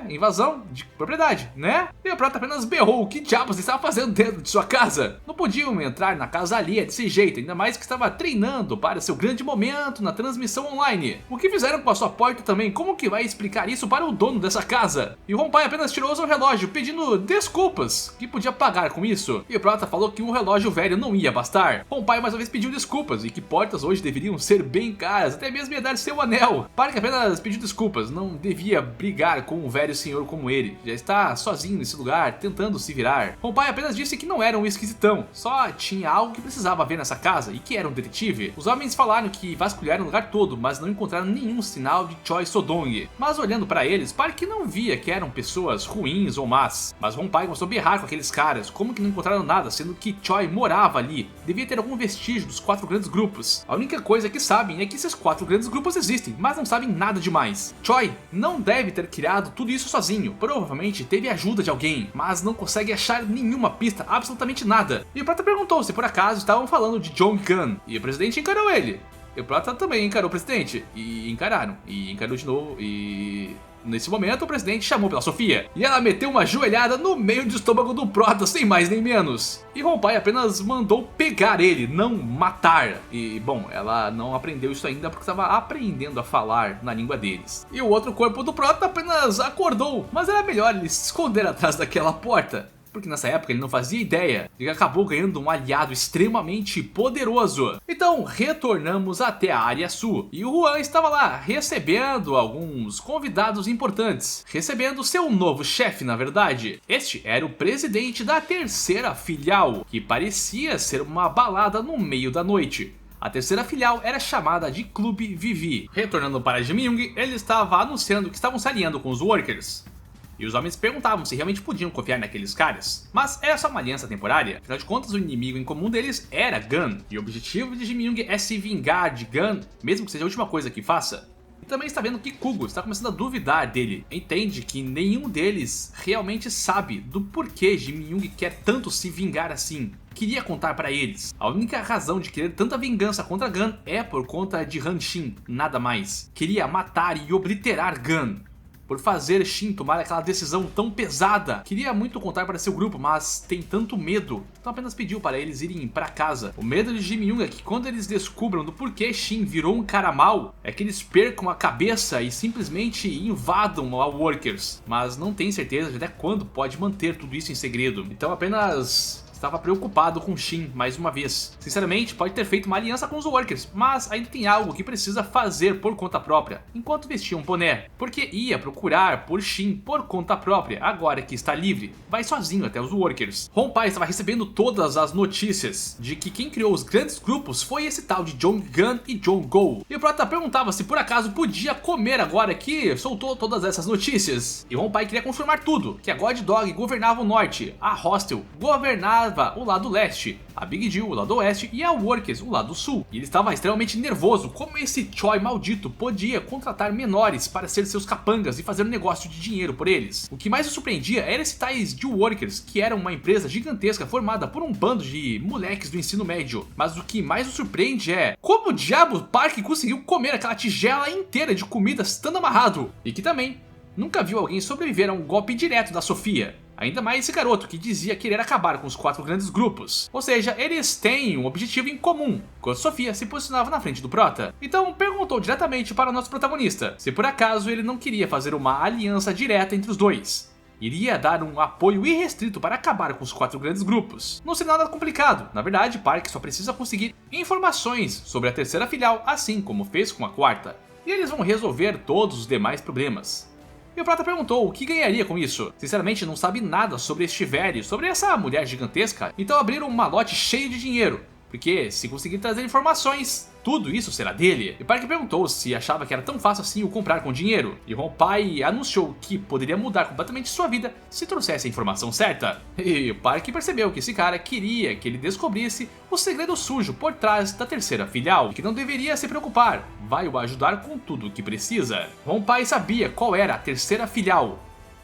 Invasão de propriedade, né? E o Prota apenas berrou: o que diabos estava fazendo dentro de sua casa? Não podiam entrar na casa alheia desse jeito, ainda mais que estava treinando para seu grande momento na transmissão online. O que fizeram com a sua porta também? Como que vai explicar isso para o dono dessa casa? E o Honpai apenas tirou seu relógio, pedindo desculpas, que podia pagar com isso. E o Prota falou que um relógio velho não ia bastar. Honpai mais uma vez pediu desculpas e que portas hoje deveriam ser bem caras, até mesmo ia dar seu anel. Park apenas pediu desculpas, não devia brigar com um velho senhor como ele. Já está sozinho nesse lugar, tentando se virar. Honpai apenas disse que não era um esquisitão, só tinha algo que precisava ver nessa casa e que era um detetive. Os homens falaram que vasculharam o lugar todo, mas não encontraram nenhum sinal de Choi Sodong. Mas olhando para eles, Park não via que eram pessoas ruins ou más. Mas Honpai começou a berrar com aqueles caras, como que não encontraram nada, sendo que Choi morava ali. Devia ter algum vestígio dos 4 grandes grupos. A única coisa que sabem é que esses 4 grandes grupos existem, mas não sabem nada demais. Choi não deve ter criado tudo isso sozinho, provavelmente teve ajuda de alguém, mas não consegue achar nenhuma pista, absolutamente nada. E o Prata perguntou se por acaso estavam falando de Jong Gun, e o presidente encarou ele. E o Prata também encarou o presidente, e encararam, e encarou de novo, e... Nesse momento, o presidente chamou pela Sofia, e ela meteu uma joelhada no meio do estômago do Prota, sem mais nem menos. E Honpai apenas mandou pegar ele, não matar. E, bom, ela não aprendeu isso ainda porque estava aprendendo a falar na língua deles. E o outro corpo do Prota apenas acordou, mas era melhor ele se esconder atrás daquela porta, porque nessa época ele não fazia ideia de que acabou ganhando um aliado extremamente poderoso. Então retornamos até a área sul, e o Juan estava lá recebendo alguns convidados importantes, recebendo seu novo chefe na verdade. Este era o presidente da terceira filial, que parecia ser uma balada no meio da noite. A terceira filial era chamada de Clube Vivi. Retornando para Jim Young, ele estava anunciando que estavam se alinhando com os Workers. E os homens perguntavam se realmente podiam confiar naqueles caras. Mas era só uma aliança temporária, afinal de contas o inimigo em comum deles era Gun. E o objetivo de Jim Young é se vingar de Gun, mesmo que seja a última coisa que faça. E também está vendo que Kugo está começando a duvidar dele. Entende que nenhum deles realmente sabe do porquê Jim Young quer tanto se vingar assim. Queria contar para eles. A única razão de querer tanta vingança contra Gun é por conta de Han Shin, nada mais. Queria matar e obliterar Gun por fazer Shin tomar aquela decisão tão pesada. Queria muito contar para seu grupo, mas tem tanto medo, então apenas pediu para eles irem para casa. O medo de Jim Young é que quando eles descubram do porquê Shin virou um cara mau, é que eles percam a cabeça e simplesmente invadam a Workers. Mas não tem certeza de até quando pode manter tudo isso em segredo, então apenas estava preocupado com Shin mais uma vez. Sinceramente, pode ter feito uma aliança com os Workers, mas ainda tem algo que precisa fazer por conta própria, enquanto vestia um boné, porque ia procurar por Shin por conta própria, agora que está livre, vai sozinho até os Workers. Honpai estava recebendo todas as notícias de que quem criou os grandes grupos foi esse tal de Jong Gun e Jong Go, e o Prota perguntava se por acaso podia comer agora que soltou todas essas notícias. E Honpai queria confirmar tudo, que a God Dog governava o norte, a Hostel governava o lado leste, a Big Deal o lado oeste e a Workers o lado sul. E ele estava extremamente nervoso, como esse Choi maldito podia contratar menores para ser seus capangas e fazer um negócio de dinheiro por eles. O que mais o surpreendia era esse tais de Workers, que era uma empresa gigantesca formada por um bando de moleques do ensino médio. Mas o que mais o surpreende é como diabo Park conseguiu comer aquela tigela inteira de comida estando amarrado, e que também nunca viu alguém sobreviver a um golpe direto da Sofia. Ainda mais esse garoto que dizia querer acabar com os 4 grandes grupos. Ou seja, eles têm um objetivo em comum, enquanto Sofia se posicionava na frente do Prota. Então perguntou diretamente para o nosso protagonista se por acaso ele não queria fazer uma aliança direta entre os dois. Iria dar um apoio irrestrito para acabar com os 4 grandes grupos. Não seria nada complicado, na verdade Park só precisa conseguir informações sobre a terceira filial, assim como fez com a quarta. E eles vão resolver todos os demais problemas. E o Prata perguntou o que ganharia com isso. Sinceramente não sabe nada sobre este velho, sobre essa mulher gigantesca, então abriram um malote cheio de dinheiro, porque se conseguir trazer informações, tudo isso será dele. E Park perguntou se achava que era tão fácil assim o comprar com dinheiro, e Honpai anunciou que poderia mudar completamente sua vida se trouxesse a informação certa. E Park percebeu que esse cara queria que ele descobrisse o segredo sujo por trás da terceira filial, e que não deveria se preocupar, vai o ajudar com tudo o que precisa. Honpai sabia qual era a terceira filial,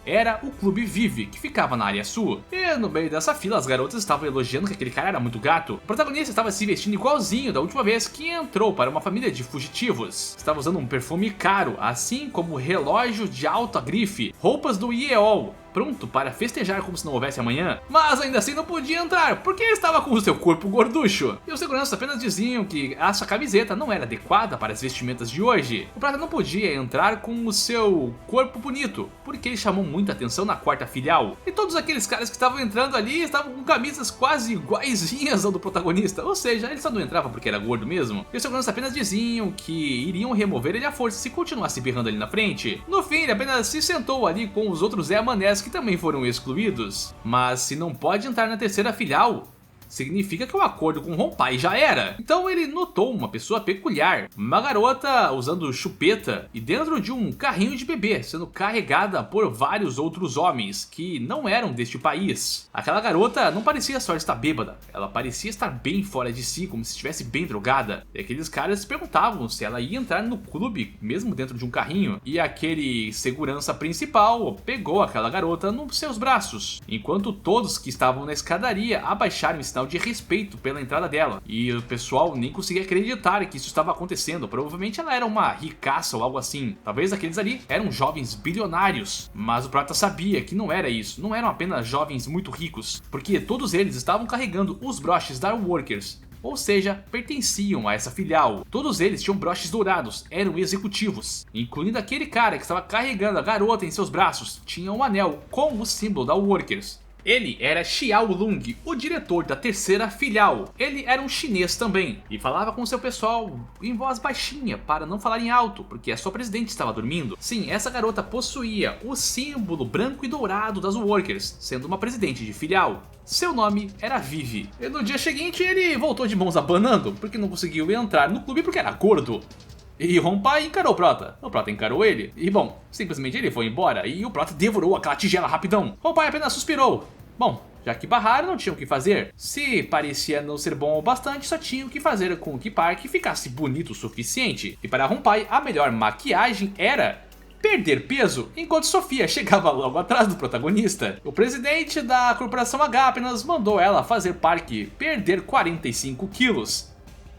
era o Clube Vive, que ficava na área sul. E no meio dessa fila, as garotas estavam elogiando que aquele cara era muito gato. O protagonista estava se vestindo igualzinho da última vez que entrou para uma família de fugitivos. Estava usando um perfume caro, assim como relógio de alta grife, roupas do IEOL, pronto para festejar como se não houvesse amanhã, mas ainda assim não podia entrar, porque estava com o seu corpo gorducho. E os seguranças apenas diziam que a sua camiseta não era adequada para as vestimentas de hoje. O Prata não podia entrar com o seu corpo bonito, porque ele chamou muita atenção na quarta filial. E todos aqueles caras que estavam entrando ali estavam com camisas quase iguaizinhas ao do protagonista, ou seja, ele só não entrava porque era gordo mesmo. E os seguranças apenas diziam que iriam remover ele à força se continuasse berrando ali na frente. No fim, ele apenas se sentou ali com os outros Zé Manés que também foram excluídos. Mas se não pode entrar na terceira filial, significa que o acordo com o Honpai já era. Então ele notou uma pessoa peculiar, uma garota usando chupeta e dentro de um carrinho de bebê, sendo carregada por vários outros homens que não eram deste país. Aquela garota não parecia só estar bêbada, ela parecia estar bem fora de si, como se estivesse bem drogada. E aqueles caras se perguntavam se ela ia entrar no clube mesmo dentro de um carrinho. E aquele segurança principal pegou aquela garota nos seus braços, enquanto todos que estavam na escadaria abaixaram o sinal de respeito pela entrada dela. E o pessoal nem conseguia acreditar que isso estava acontecendo. Provavelmente ela era uma ricaça ou algo assim. Talvez aqueles ali eram jovens bilionários. Mas o Prata sabia que não era isso. Não eram apenas jovens muito ricos, porque todos eles estavam carregando os broches da Workers. Ou seja, pertenciam a essa filial. Todos eles tinham broches dourados, eram executivos. Incluindo aquele cara que estava carregando a garota em seus braços. Tinha um anel com o símbolo da Workers. Ele era Xiao Lung, o diretor da terceira filial. Ele era um chinês também e falava com seu pessoal em voz baixinha para não falarem alto, porque a sua presidente estava dormindo. Sim, essa garota possuía o símbolo branco e dourado das Workers, sendo uma presidente de filial. Seu nome era Vivi. E no dia seguinte ele voltou de mãos abanando, porque não conseguiu entrar no clube porque era gordo. E o Honpai encarou o Prata encarou ele, e bom, simplesmente ele foi embora e o Prata devorou aquela tigela rapidão. Honpai apenas suspirou. Bom, já que barraram, não tinham o que fazer. Se parecia não ser bom o bastante, só tinham que fazer com que Park ficasse bonito o suficiente. E para Honpai, a melhor maquiagem era perder peso, enquanto Sofia chegava logo atrás do protagonista. O presidente da Corporação H apenas mandou ela fazer Park perder 45 quilos.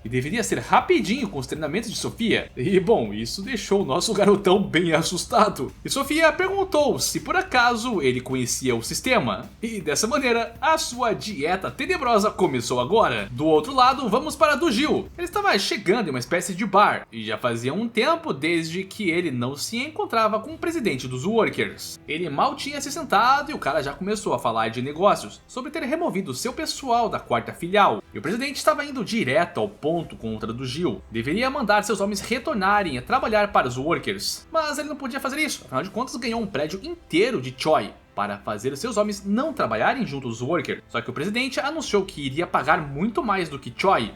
E deveria ser rapidinho com os treinamentos de Sofia. E bom, isso deixou o nosso garotão bem assustado. E Sofia perguntou se por acaso ele conhecia o sistema. E dessa maneira, a sua dieta tenebrosa começou agora. Do outro lado, vamos para do Gil. Ele estava chegando em uma espécie de bar. E já fazia um tempo desde que ele não se encontrava com o presidente dos Workers. Ele mal tinha se sentado e o cara já começou a falar de negócios, sobre ter removido seu pessoal da quarta filial. E o presidente estava indo direto ao ponto contra do Gil. Deveria mandar seus homens retornarem a trabalhar para os Workers, mas ele não podia fazer isso, afinal de contas ganhou um prédio inteiro de Choi para fazer seus homens não trabalharem junto aos Workers. Só que o presidente anunciou que iria pagar muito mais do que Choi.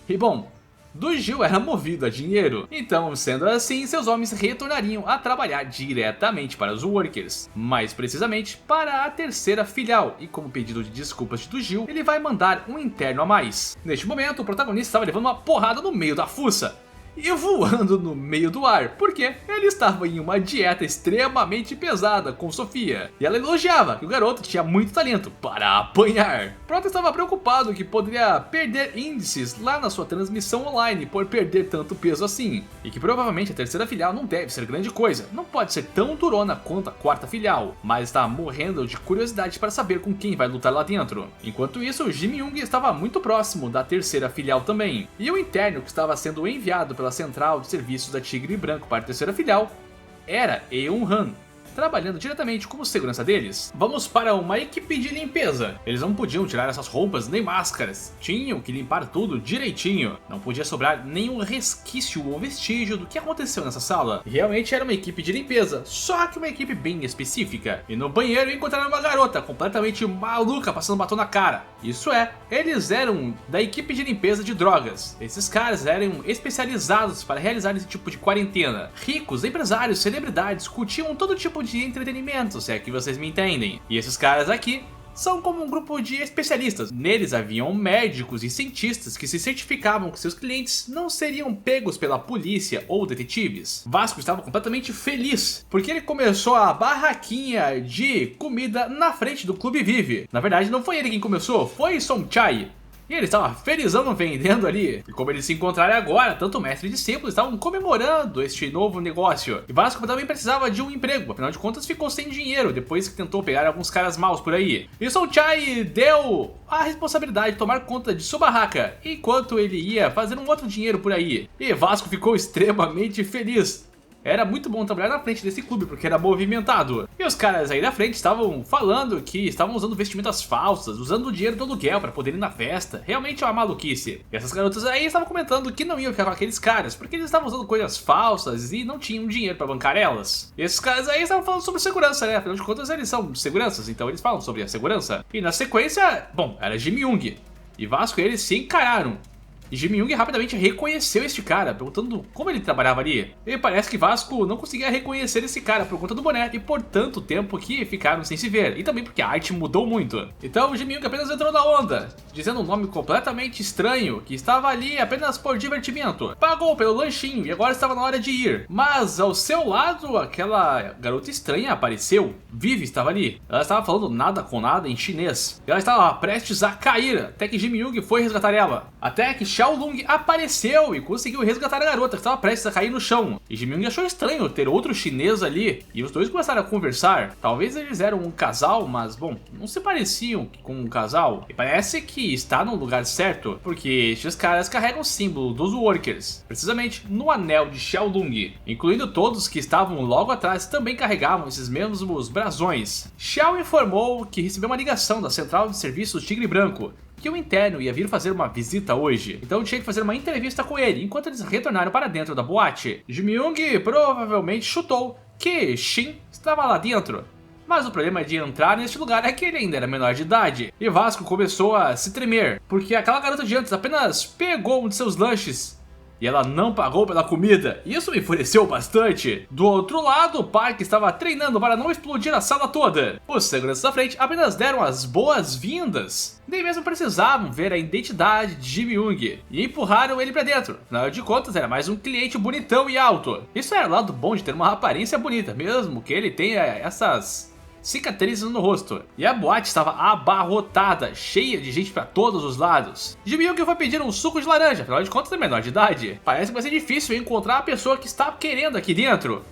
E bom, do Gil era movido a dinheiro, então sendo assim seus homens retornariam a trabalhar diretamente para os Workers, mais precisamente para a terceira filial, e como pedido de desculpas de do Gil, ele vai mandar um interno a mais. Neste momento o protagonista estava levando uma porrada no meio da fuça e voando no meio do ar, porque ele estava em uma dieta extremamente pesada com Sofia, e ela elogiava que o garoto tinha muito talento para apanhar. Prota estava preocupado que poderia perder índices lá na sua transmissão online por perder tanto peso assim, e que provavelmente a terceira filial não deve ser grande coisa, não pode ser tão durona quanto a quarta filial, mas está morrendo de curiosidade para saber com quem vai lutar lá dentro. Enquanto isso, Jim Young estava muito próximo da terceira filial também, e o interno que estava sendo enviado pela central de serviços da Tigre Branco para a terceira filial era Eun Han, trabalhando diretamente como segurança deles. Vamos para uma equipe de limpeza. Eles não podiam tirar essas roupas nem máscaras, tinham que limpar tudo direitinho. Não podia sobrar nenhum resquício ou vestígio do que aconteceu nessa sala. Realmente era uma equipe de limpeza, só que uma equipe bem específica. E no banheiro encontraram uma garota completamente maluca passando batom na cara. Isso é, eles eram da equipe de limpeza de drogas. Esses caras eram especializados para realizar esse tipo de quarentena. Ricos, empresários, celebridades curtiam todo tipo de entretenimento, se é que vocês me entendem. E esses caras aqui são como um grupo de especialistas. Neles haviam médicos e cientistas que se certificavam que seus clientes não seriam pegos pela polícia ou detetives. Vasco estava completamente feliz, porque ele começou a barraquinha de comida na frente do Clube Vive. Na verdade, não foi ele quem começou, foi Somchai. E ele estava felizão vendendo ali. E como eles se encontraram agora, tanto o mestre e discípulos estavam comemorando este novo negócio. E Vasco também precisava de um emprego, afinal de contas ficou sem dinheiro depois que tentou pegar alguns caras maus por aí. E Somchai deu a responsabilidade de tomar conta de sua barraca, enquanto ele ia fazer um outro dinheiro por aí. E Vasco ficou extremamente feliz. Era muito bom trabalhar na frente desse clube, porque era movimentado. E os caras aí da frente estavam falando que estavam usando vestimentas falsas, usando o dinheiro do aluguel para poder ir na festa. Realmente é uma maluquice. E essas garotas aí estavam comentando que não iam ficar com aqueles caras, porque eles estavam usando coisas falsas e não tinham dinheiro para bancar elas. E esses caras aí estavam falando sobre segurança, né? Afinal de contas eles são seguranças, então eles falam sobre a segurança. E na sequência, bom, era Jimmy Young. E Vasco e eles se encararam. E Jimmy Young rapidamente reconheceu este cara, perguntando como ele trabalhava ali. E parece que Vasco não conseguia reconhecer esse cara por conta do boné e por tanto tempo que ficaram sem se ver. E também porque a arte mudou muito. Então o Jimmy Young apenas entrou na onda, dizendo um nome completamente estranho, que estava ali apenas por divertimento. Pagou pelo lanchinho e agora estava na hora de ir. Mas ao seu lado, aquela garota estranha apareceu. Vivi estava ali. Ela estava falando nada com nada em chinês. Ela estava prestes a cair, até que Jimmy Young foi resgatar ela. Até que Xiaolong apareceu e conseguiu resgatar a garota que estava prestes a cair no chão. E Jimmy Young achou estranho ter outro chinês ali, e os dois começaram a conversar. Talvez eles eram um casal, mas bom, não se pareciam com um casal. E parece que está no lugar certo, porque estes caras carregam o símbolo dos Workers, precisamente no anel de Xiaolong, incluindo todos que estavam logo atrás também carregavam esses mesmos brasões. Xiao informou que recebeu uma ligação da central de serviços Tigre Branco, que o interno ia vir fazer uma visita hoje, então tinha que fazer uma entrevista com ele enquanto eles retornaram para dentro da boate. Jimmy Young provavelmente chutou que Shin estava lá dentro, mas o problema de entrar neste lugar é que ele ainda era menor de idade. E Vasco começou a se tremer, porque aquela garota de antes apenas pegou um de seus lanches e ela não pagou pela comida. Isso me enfureceu bastante. Do outro lado, o Park estava treinando para não explodir a sala toda. Os seguranças da frente apenas deram as boas-vindas. Nem mesmo precisavam ver a identidade de Jimmy Young e empurraram ele para dentro. Afinal de contas, era mais um cliente bonitão e alto. Isso era o lado bom de ter uma aparência bonita, mesmo que ele tenha essas cicatrizes no rosto. E a boate estava abarrotada, cheia de gente para todos os lados. Jimmy Young foi pedir um suco de laranja, afinal de contas é menor de idade. Parece que vai ser difícil encontrar a pessoa que está querendo aqui dentro.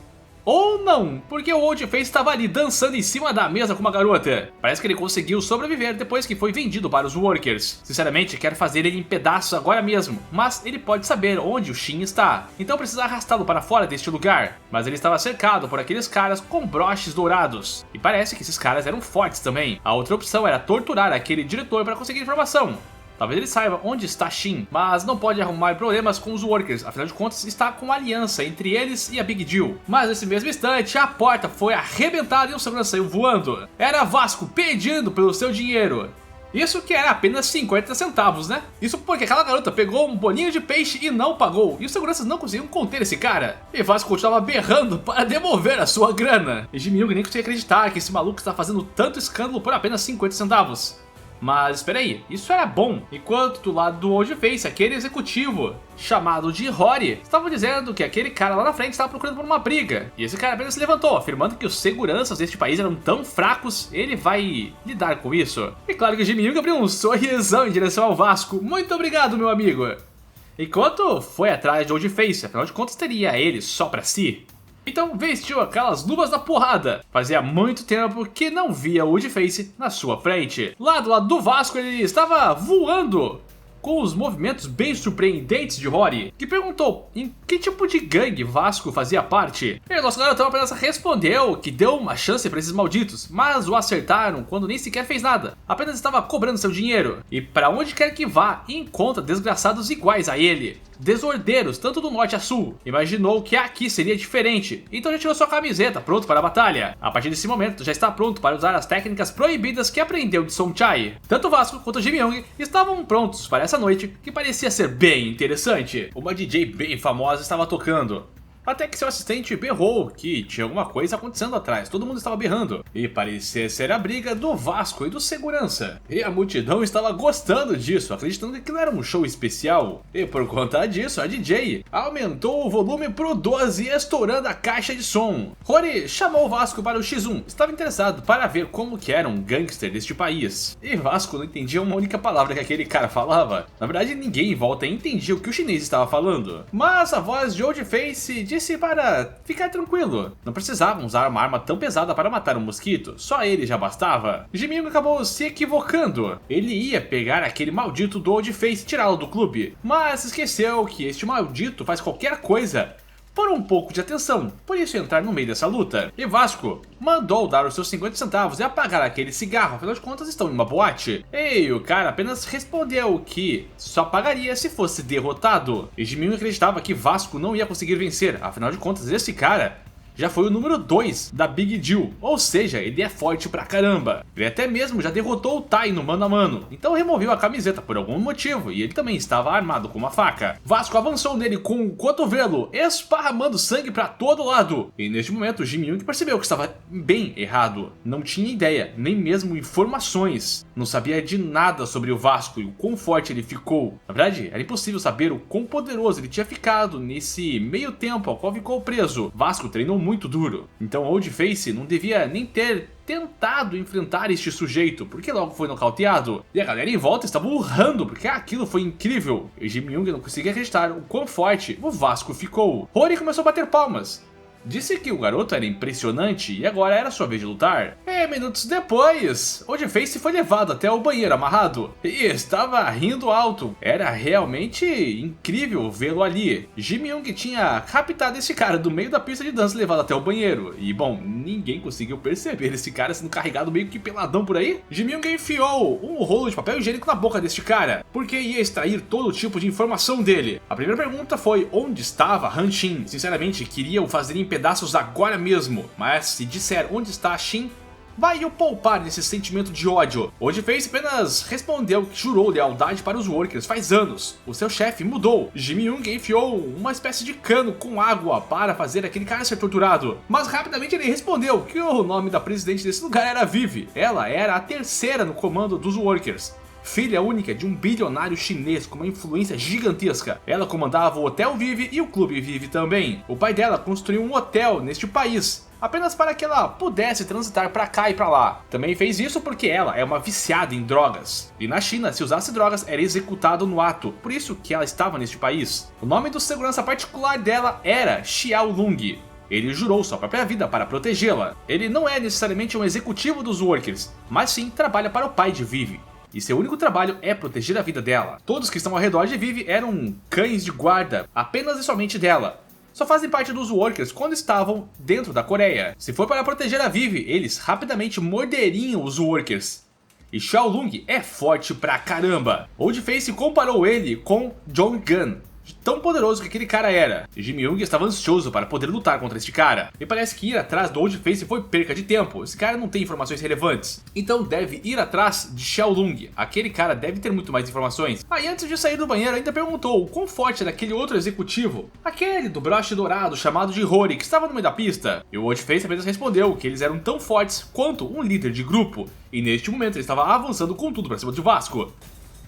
Ou não, porque o Oldface estava ali dançando em cima da mesa com uma garota. Parece que ele conseguiu sobreviver depois que foi vendido para os Workers. Sinceramente, quero fazer ele em pedaços agora mesmo, mas ele pode saber onde o Shin está, então precisa arrastá-lo para fora deste lugar. Mas ele estava cercado por aqueles caras com broches dourados, e parece que esses caras eram fortes também. A outra opção era torturar aquele diretor para conseguir informação. Talvez ele saiba onde está Shin, mas não pode arrumar problemas com os Workers, afinal de contas está com uma aliança entre eles e a Big Jill. Mas nesse mesmo instante, a porta foi arrebentada e um segurança saiu voando. Era Vasco pedindo pelo seu dinheiro. Isso que era apenas 50 centavos, né? Isso porque aquela garota pegou um bolinho de peixe e não pagou, e os seguranças não conseguiam conter esse cara. E Vasco continuava berrando para devolver a sua grana. E Jimmy Young nem conseguia acreditar que esse maluco está fazendo tanto escândalo por apenas 50 centavos. Mas espera aí, isso era bom. Enquanto do lado do Oldface, aquele executivo chamado de Rory estava dizendo que aquele cara lá na frente estava procurando por uma briga. E esse cara apenas se levantou, afirmando que os seguranças deste país eram tão fracos, ele vai lidar com isso. E claro que o Jimmy Young abriu um sorrisão em direção ao Vasco. Muito obrigado, meu amigo. Enquanto foi atrás de Oldface, afinal de contas teria ele só pra si. Então vestiu aquelas luvas da porrada. Fazia muito tempo que não via o Oldface na sua frente. Lá do lado do Vasco ele estava voando, com os movimentos bem surpreendentes de Rory, que perguntou em que tipo de gangue Vasco fazia parte. E o nosso garotão apenas respondeu que deu uma chance para esses malditos, mas o acertaram quando nem sequer fez nada, apenas estava cobrando seu dinheiro. E para onde quer que vá, encontra desgraçados iguais a ele, desordeiros tanto do norte a sul. Imaginou que aqui seria diferente, então já tirou sua camiseta, pronto para a batalha. A partir desse momento já está pronto para usar as técnicas proibidas que aprendeu de Somchai. Tanto Vasco quanto Jimmy Young estavam prontos para essa noite, que parecia ser bem interessante. Uma DJ bem famosa estava tocando. Até que seu assistente berrou que tinha alguma coisa acontecendo atrás, todo mundo estava berrando, e parecia ser a briga do Vasco e do segurança. E a multidão estava gostando disso, acreditando que aquilo era um show especial. E por conta disso, a DJ aumentou o volume pro 12, estourando a caixa de som. Rory chamou o Vasco para o X1, estava interessado para ver como que era um gangster deste país. E Vasco não entendia uma única palavra que aquele cara falava. Na verdade, ninguém em volta entendia o que o chinês estava falando. Mas a voz de Oldface disse para ficar tranquilo. Não precisavam usar uma arma tão pesada para matar um mosquito, só ele já bastava. Jimmy Young acabou se equivocando. Ele ia pegar aquele maldito do Oldface e tirá-lo do clube, mas esqueceu que este maldito faz qualquer coisa por um pouco de atenção, por isso entrar no meio dessa luta. E Vasco mandou dar os seus 50 centavos e apagar aquele cigarro, afinal de contas estão em uma boate. E o cara apenas respondeu que só pagaria se fosse derrotado. E Jimmy acreditava que Vasco não ia conseguir vencer, afinal de contas esse cara já foi o número 2 da Big Deal, ou seja, ele é forte pra caramba. Ele até mesmo já derrotou o Tai no mano a mano, então removeu a camiseta por algum motivo e ele também estava armado com uma faca. Vasco avançou nele com o cotovelo, esparramando sangue pra todo lado. E neste momento Jimmy Young percebeu que estava bem errado, não tinha ideia, nem mesmo informações, não sabia de nada sobre o Vasco e o quão forte ele ficou. Na verdade, era impossível saber o quão poderoso ele tinha ficado nesse meio tempo ao qual ficou preso. Vasco treinou muito duro, então Oldface não devia nem ter tentado enfrentar este sujeito, porque logo foi nocauteado. E a galera em volta estava urrando, porque aquilo foi incrível. E Jimmy Young não conseguia acreditar o quão forte o Vasco ficou. Rory começou a bater palmas. Disse que o garoto era impressionante e agora era sua vez de lutar. E minutos depois, Oldface foi levado até o banheiro amarrado e estava rindo alto. Era realmente incrível vê-lo ali. Jimmy Young tinha captado esse cara do meio da pista de dança e levado até o banheiro. E bom, ninguém conseguiu perceber esse cara sendo carregado meio que peladão por aí. Jimmy Young enfiou um rolo de papel higiênico na boca deste cara, porque ia extrair todo tipo de informação dele. A primeira pergunta foi onde estava Han Xin. Sinceramente, queria o fazer em pedaços agora mesmo, mas se disser onde está Xin, vai o poupar desse sentimento de ódio. Oldface apenas respondeu que jurou lealdade para os Workers faz anos. O seu chefe mudou. Jimmy Young enfiou uma espécie de cano com água para fazer aquele cara ser torturado. Mas rapidamente ele respondeu que o nome da presidente desse lugar era Vivi. Ela era a terceira no comando dos Workers. Filha única de um bilionário chinês com uma influência gigantesca. Ela comandava o Hotel Vive e o Clube Vive também. O pai dela construiu um hotel neste país, apenas para que ela pudesse transitar pra cá e pra lá. Também fez isso porque ela é uma viciada em drogas. E na China, se usasse drogas, era executado no ato. Por isso que ela estava neste país. O nome do segurança particular dela era Xiao Lung. Ele jurou sua própria vida para protegê-la. Ele não é necessariamente um executivo dos Workers, mas sim trabalha para o pai de Vivi. E seu único trabalho é proteger a vida dela. Todos que estão ao redor de Vivi eram cães de guarda, apenas e somente dela. Só fazem parte dos Workers quando estavam dentro da Coreia. Se for para proteger a Vivi, eles rapidamente morderiam os Workers. E Xiao Lung é forte pra caramba. Oldface comparou ele com Jong Gun, de tão poderoso que aquele cara era. E Jimmy Young estava ansioso para poder lutar contra este cara. E parece que ir atrás do Oldface foi perca de tempo. Esse cara não tem informações relevantes. Então deve ir atrás de Xiao Lung. Aquele cara deve ter muito mais informações. Aí antes de sair do banheiro ainda perguntou o quão forte era aquele outro executivo. Aquele do broche dourado chamado de Rory, que estava no meio da pista. E o Oldface apenas respondeu que eles eram tão fortes quanto um líder de grupo. E neste momento ele estava avançando com tudo para cima do Vasco.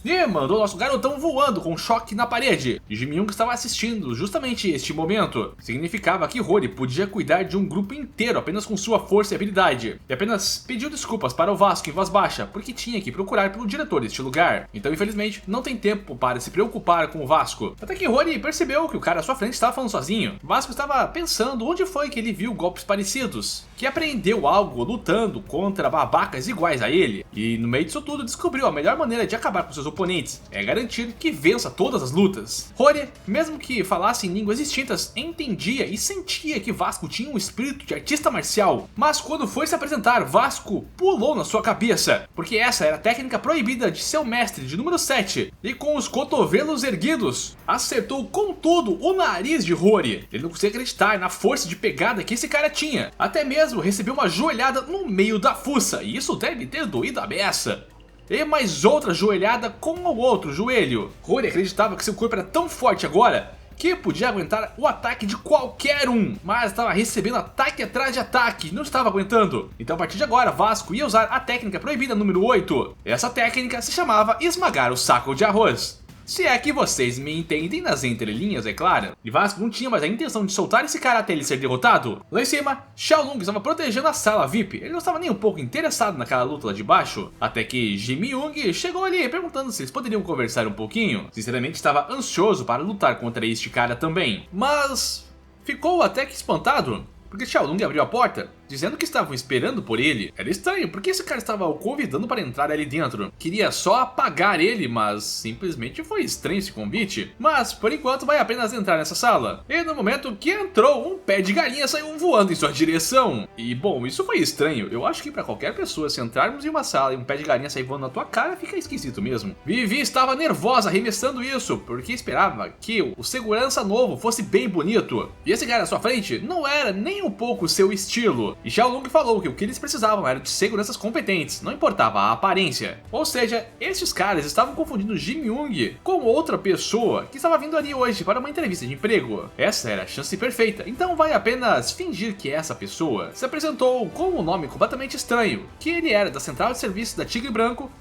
E mandou nosso garotão voando com um choque na parede. E Jimmy Young estava assistindo justamente este momento. Significava que Rory podia cuidar de um grupo inteiro apenas com sua força e habilidade. E apenas pediu desculpas para o Vasco em voz baixa, porque tinha que procurar pelo diretor deste lugar. Então infelizmente não tem tempo para se preocupar com o Vasco. Até que Rory percebeu que o cara à sua frente estava falando sozinho. Vasco estava pensando onde foi que ele viu golpes parecidos, que aprendeu algo lutando contra babacas iguais a ele. E no meio disso tudo descobriu a melhor maneira de acabar com seus oponentes é garantir que vença todas as lutas. Rory, mesmo que falasse em línguas distintas, entendia e sentia que Vasco tinha um espírito de artista marcial. Mas quando foi se apresentar, Vasco pulou na sua cabeça, porque essa era a técnica proibida de seu mestre de número 7, e com os cotovelos erguidos, acertou com tudo o nariz de Rory. Ele não conseguia acreditar na força de pegada que esse cara tinha, até mesmo recebeu uma joelhada no meio da fuça, e isso deve ter doído a beça. E mais outra joelhada com o outro joelho. Rory acreditava que seu corpo era tão forte agora que podia aguentar o ataque de qualquer um, mas estava recebendo ataque atrás de ataque, não estava aguentando. Então a partir de agora, Vasco ia usar a técnica proibida número 8. Essa técnica se chamava esmagar o saco de arroz. Se é que vocês me entendem nas entrelinhas, é claro. E Vasco não tinha mais a intenção de soltar esse cara até ele ser derrotado. Lá em cima, Xiaolong estava protegendo a sala VIP. Ele não estava nem um pouco interessado naquela luta lá de baixo. Até que Jimmy Young chegou ali perguntando se eles poderiam conversar um pouquinho. Sinceramente, estava ansioso para lutar contra este cara também. Mas ficou até que espantado, porque Xiaolong abriu a porta, dizendo que estavam esperando por ele. Era estranho, porque esse cara estava o convidando para entrar ali dentro. Queria só apagar ele, mas simplesmente foi estranho esse convite. Mas, por enquanto, vai apenas entrar nessa sala. E no momento que entrou, um pé de galinha saiu voando em sua direção. E, bom, isso foi estranho. Eu acho que para qualquer pessoa, se entrarmos em uma sala e um pé de galinha sair voando na tua cara, fica esquisito mesmo. Vivi estava nervosa arremessando isso, porque esperava que o segurança novo fosse bem bonito. E esse cara à sua frente não era nem um pouco seu estilo. E Xiaolong falou que o que eles precisavam era de seguranças competentes, não importava a aparência. Ou seja, esses caras estavam confundindo Jimmy Young com outra pessoa que estava vindo ali hoje para uma entrevista de emprego. Essa era a chance perfeita, então vai apenas fingir que essa pessoa se apresentou com um nome completamente estranho, que ele era da central de serviço da Tigre Branco,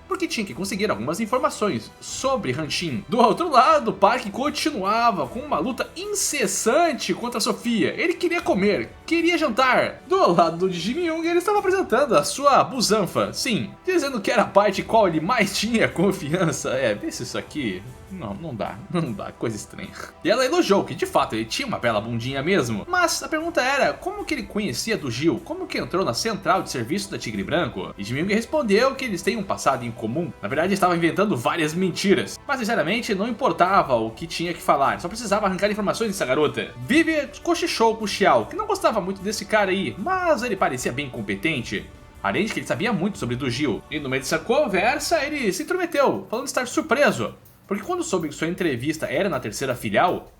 porque tinha que conseguir algumas informações sobre Hanshin. Do outro lado, o Park continuava com uma luta incessante contra Sofia. Ele queria comer, queria jantar. Do lado do Jimmy Young, ele estava apresentando a sua busanfa. Sim, dizendo que era a parte qual ele mais tinha confiança. Vê se isso aqui... Não dá, coisa estranha. E ela elogiou que de fato ele tinha uma bela bundinha mesmo. Mas a pergunta era, como que ele conhecia do Gil? Como que entrou na central de serviço da Tigre Branco? E Jimmy Young respondeu que eles têm um passado em comum. Na verdade, estava inventando várias mentiras. Mas sinceramente, não importava o que tinha que falar, só precisava arrancar informações dessa garota. Vivi cochichou com o Xiao, que não gostava muito desse cara aí, mas ele parecia bem competente. Além de que ele sabia muito sobre do Gil. E no meio dessa conversa, ele se intrometeu, falando estar surpreso, porque quando soube que sua entrevista era na terceira filial,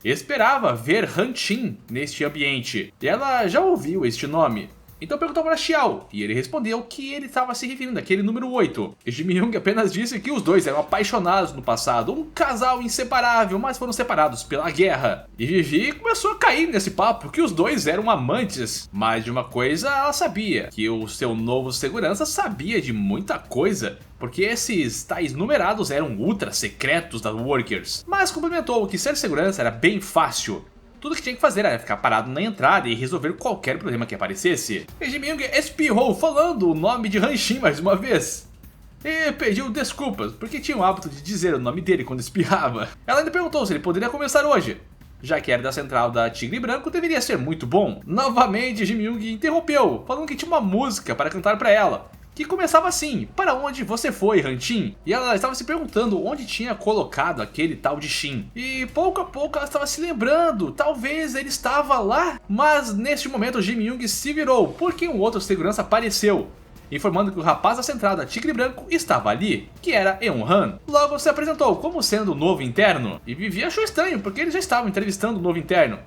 esperava ver Hanshin neste ambiente. E ela já ouviu este nome. Então perguntou para Xiao, e ele respondeu que ele estava se referindo àquele número 8. E Jimmy Young apenas disse que os dois eram apaixonados no passado, um casal inseparável, mas foram separados pela guerra. E Vivi começou a cair nesse papo que os dois eram amantes. Mas de uma coisa ela sabia, que o seu novo segurança sabia de muita coisa, porque esses tais numerados eram ultra secretos da Workers. Mas complementou que ser segurança era bem fácil. Tudo que tinha que fazer era ficar parado na entrada e resolver qualquer problema que aparecesse. E Jimmy Young espirrou falando o nome de Hanshin mais uma vez. E pediu desculpas, porque tinha o hábito de dizer o nome dele quando espirrava. Ela ainda perguntou se ele poderia começar hoje. Já que era da central da Tigre Branco, deveria ser muito bom. Novamente, Jimmy Young interrompeu, falando que tinha uma música para cantar para ela, que começava assim: para onde você foi, Hanshin? E ela estava se perguntando onde tinha colocado aquele tal de Shin. E pouco a pouco ela estava se lembrando, talvez ele estava lá. Mas neste momento Jimmy Young se virou, porque um outro segurança apareceu, informando que o rapaz da central da Tigre Branco estava ali, que era Eun Han. Logo se apresentou como sendo o novo interno, e Vivi achou estranho, porque eles já estavam entrevistando o novo interno.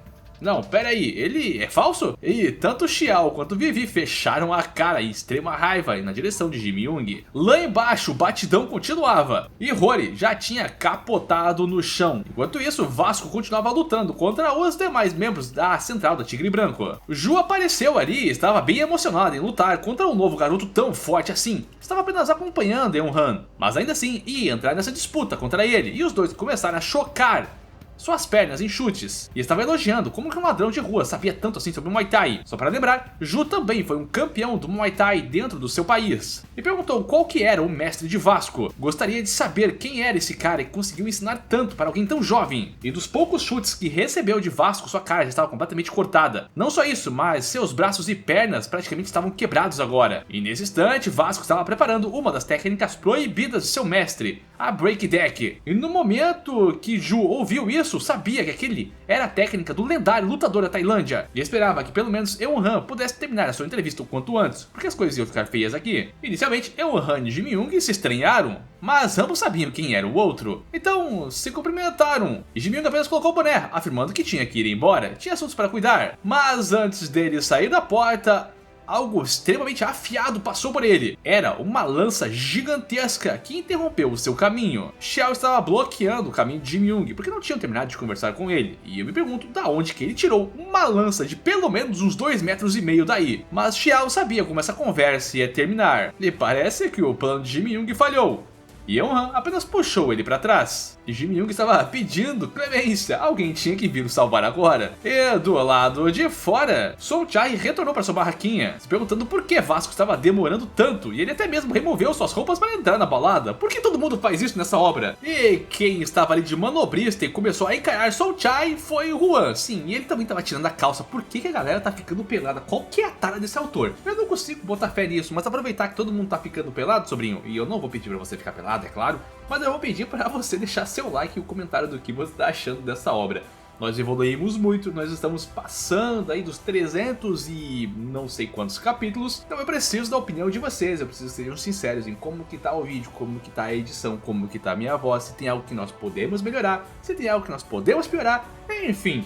Não, pera aí, ele é falso? E tanto Xiao quanto Vivi fecharam a cara em extrema raiva na direção de Jimmy Young. Lá embaixo, o batidão continuava, e Rory já tinha capotado no chão. Enquanto isso, Vasco continuava lutando contra os demais membros da central da Tigre Branco. Ju apareceu ali e estava bem emocionado em lutar contra um novo garoto tão forte assim. Estava apenas acompanhando Eun Han, mas ainda assim ia entrar nessa disputa contra ele, e os dois começaram a chocar suas pernas em chutes, e estava elogiando como que um ladrão de rua sabia tanto assim sobre o Muay Thai. Só para lembrar, Ju também foi um campeão do Muay Thai dentro do seu país. E perguntou qual que era o mestre de Vasco. Gostaria de saber quem era esse cara que conseguiu ensinar tanto para alguém tão jovem. E dos poucos chutes que recebeu de Vasco, sua cara já estava completamente cortada. Não só isso, mas seus braços e pernas praticamente estavam quebrados agora. E nesse instante, Vasco estava preparando uma das técnicas proibidas de seu mestre, a Break Deck. E no momento que Ju ouviu isso, sabia que aquele era a técnica do lendário lutador da Tailândia, e esperava que pelo menos Eun Han pudesse terminar a sua entrevista o quanto antes, porque as coisas iam ficar feias aqui. Inicialmente, Eun Han e Jimmy Young se estranharam, mas ambos sabiam quem era o outro, então se cumprimentaram, e Jimmy Young apenas colocou o boné, afirmando que tinha que ir embora, tinha assuntos para cuidar. Mas antes dele sair da porta, algo extremamente afiado passou por ele. Era uma lança gigantesca que interrompeu o seu caminho. Xiao estava bloqueando o caminho de Jim Young porque não tinham terminado de conversar com ele. E eu me pergunto da onde que ele tirou uma lança de pelo menos uns 2,5 metros daí. Mas Xiao sabia como essa conversa ia terminar. E parece que o plano de Jim Young falhou. E Eun-Han apenas puxou ele para trás. E Jim Young estava pedindo clemência, alguém tinha que vir o salvar agora. E do lado de fora, Song Chai retornou para sua barraquinha, se perguntando por que Vasco estava demorando tanto. E ele até mesmo removeu suas roupas para entrar na balada. Por que todo mundo faz isso nessa obra? E quem estava ali de manobrista e começou a encarar Song Chai foi o Huan. Sim, e ele também estava tirando a calça. Por que a galera tá ficando pelada? Qual que é a tara desse autor? Eu não consigo botar fé nisso, mas aproveitar que todo mundo tá ficando pelado, sobrinho, e eu não vou pedir para você ficar pelado, é claro, mas eu vou pedir para você deixar seu like e o comentário do que você está achando dessa obra. Nós evoluímos muito, nós estamos passando aí dos 300 e não sei quantos capítulos, então eu preciso da opinião de vocês, eu preciso que sejam sinceros em como que tá o vídeo, como que tá a edição, como que tá a minha voz, se tem algo que nós podemos melhorar, se tem algo que nós podemos piorar, enfim.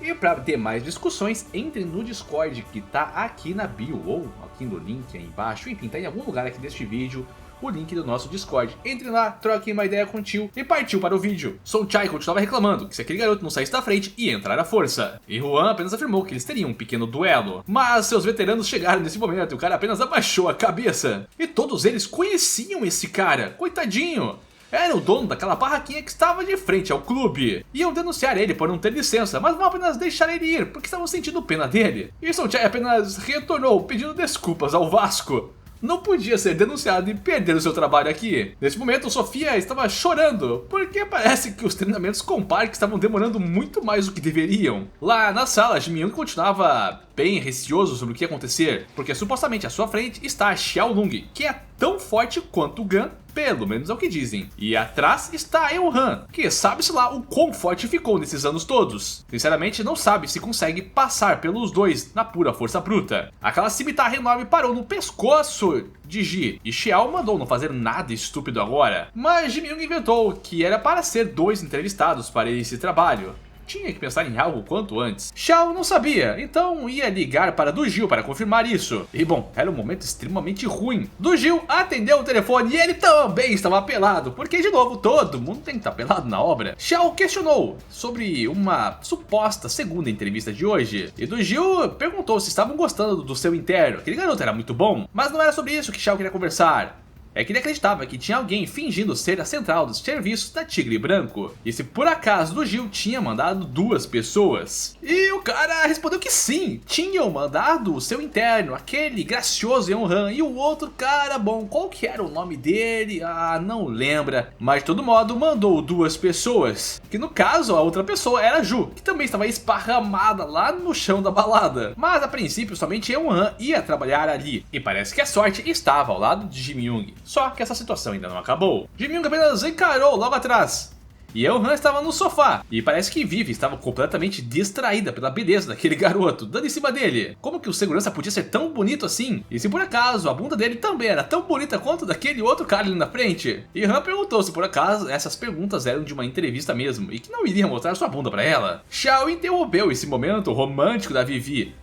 E para ter mais discussões, entre no Discord que tá aqui na bio ou aqui no link aí embaixo, enfim, tá em algum lugar aqui deste vídeo o link do nosso Discord. Entre lá, troquem uma ideia com o tio e partiu para o vídeo. Song Chai continuava reclamando que se aquele garoto não saísse da frente, ia entrar à força. E Huan apenas afirmou que eles teriam um pequeno duelo. Mas seus veteranos chegaram nesse momento e o cara apenas abaixou a cabeça. E todos eles conheciam esse cara, coitadinho. Era o dono daquela barraquinha que estava de frente ao clube. Iam denunciar ele por não ter licença, mas vão apenas deixar ele ir, porque estavam sentindo pena dele. E Song Chai apenas retornou pedindo desculpas ao Vasco. Não podia ser denunciado e perder o seu trabalho aqui. Nesse momento, Sofia estava chorando, porque parece que os treinamentos com o parque estavam demorando muito mais do que deveriam. Lá na sala, Jim Young continuava bem receoso sobre o que ia acontecer, porque supostamente à sua frente está Xiao Lung, que é tão forte quanto o Gan, pelo menos é o que dizem. E atrás está Eun-Han, que sabe-se lá o quão forte ficou nesses anos todos. Sinceramente, não sabe se consegue passar pelos dois na pura força bruta. Aquela cimitarra enorme parou no pescoço de Ji, e Xiao mandou não fazer nada estúpido agora. Mas Jim Young inventou que era para ser 2 entrevistados para esse trabalho. Tinha que pensar em algo quanto antes. Xiao não sabia, então ia ligar para Du Gil para confirmar isso. E bom, era um momento extremamente ruim. Du Gil atendeu o telefone e ele também estava pelado, porque de novo todo mundo tem que estar pelado na obra. Xiao questionou sobre uma suposta segunda entrevista de hoje. E Du Gil perguntou se estavam gostando do seu interno. Aquele garoto era muito bom, mas não era sobre isso que Xiao queria conversar. É que ele acreditava que tinha alguém fingindo ser a central dos serviços da Tigre Branco. E se por acaso Du Gil tinha mandado 2 pessoas. E o cara respondeu que sim, tinham mandado o seu interno, aquele gracioso Eun-Han, e o outro cara, bom, qual que era o nome dele? Ah, não lembra. Mas de todo modo mandou 2 pessoas. Que no caso a outra pessoa era a Ju, que também estava esparramada lá no chão da balada. Mas a princípio somente Eun-Han ia trabalhar ali. E parece que a sorte estava ao lado de Jim Young. Só que essa situação ainda não acabou. Jim Young apenas encarou logo atrás. E Eun-Han estava no sofá, e parece que Vivi estava completamente distraída pela beleza daquele garoto, dando em cima dele. Como que o segurança podia ser tão bonito assim? E se por acaso a bunda dele também era tão bonita quanto daquele outro cara ali na frente? E Han perguntou se por acaso essas perguntas eram de uma entrevista mesmo, e que não iria mostrar sua bunda pra ela. Xiao interrompeu esse momento romântico da Vivi,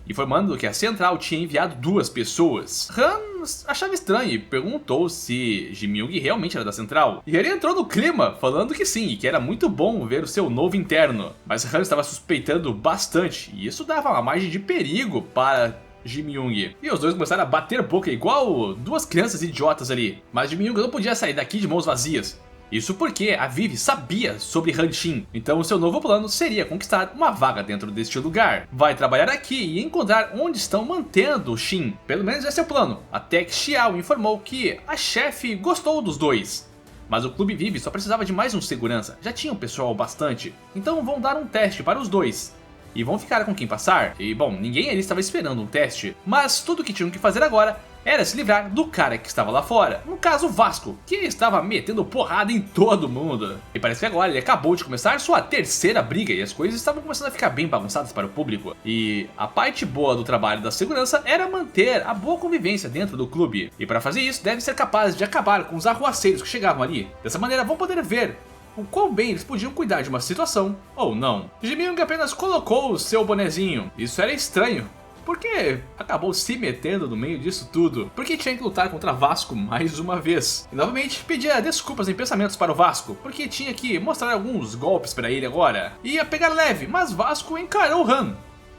informando que a central tinha enviado 2 pessoas. Han achava estranho e perguntou se Jim Young realmente era da central. E ele entrou no clima, falando que sim, e que era muito bom ver o seu novo interno. Mas Han estava suspeitando bastante, e isso dava uma margem de perigo para Jim Young. E os dois começaram a bater boca igual 2 crianças idiotas ali. Mas Jim Young não podia sair daqui de mãos vazias. Isso porque a Vivi sabia sobre Han Xin, então o seu novo plano seria conquistar uma vaga dentro deste lugar. Vai trabalhar aqui e encontrar onde estão mantendo o Xin, pelo menos esse é o plano, até que Xiao informou que a chefe gostou dos dois. Mas o Clube Vivi só precisava de mais um segurança, já tinha um pessoal bastante, então vão dar um teste para os dois. E vão ficar com quem passar, e bom, ninguém ali estava esperando um teste, mas tudo que tinham que fazer agora era se livrar do cara que estava lá fora, no caso o Vasco, que estava metendo porrada em todo mundo. E parece que agora ele acabou de começar sua 3ª briga e as coisas estavam começando a ficar bem bagunçadas para o público. E a parte boa do trabalho da segurança era manter a boa convivência dentro do clube. E para fazer isso, deve ser capaz de acabar com os arruaceiros que chegavam ali. Dessa maneira vão poder ver o quão bem eles podiam cuidar de uma situação ou não. Jim Young apenas colocou o seu bonezinho, isso era estranho. porque acabou se metendo no meio disso tudo, porque tinha que lutar contra Vasco mais uma vez. E novamente pedia desculpas em pensamentos para o Vasco, porque tinha que mostrar alguns golpes para ele agora. Ia pegar leve, mas Vasco encarou Han,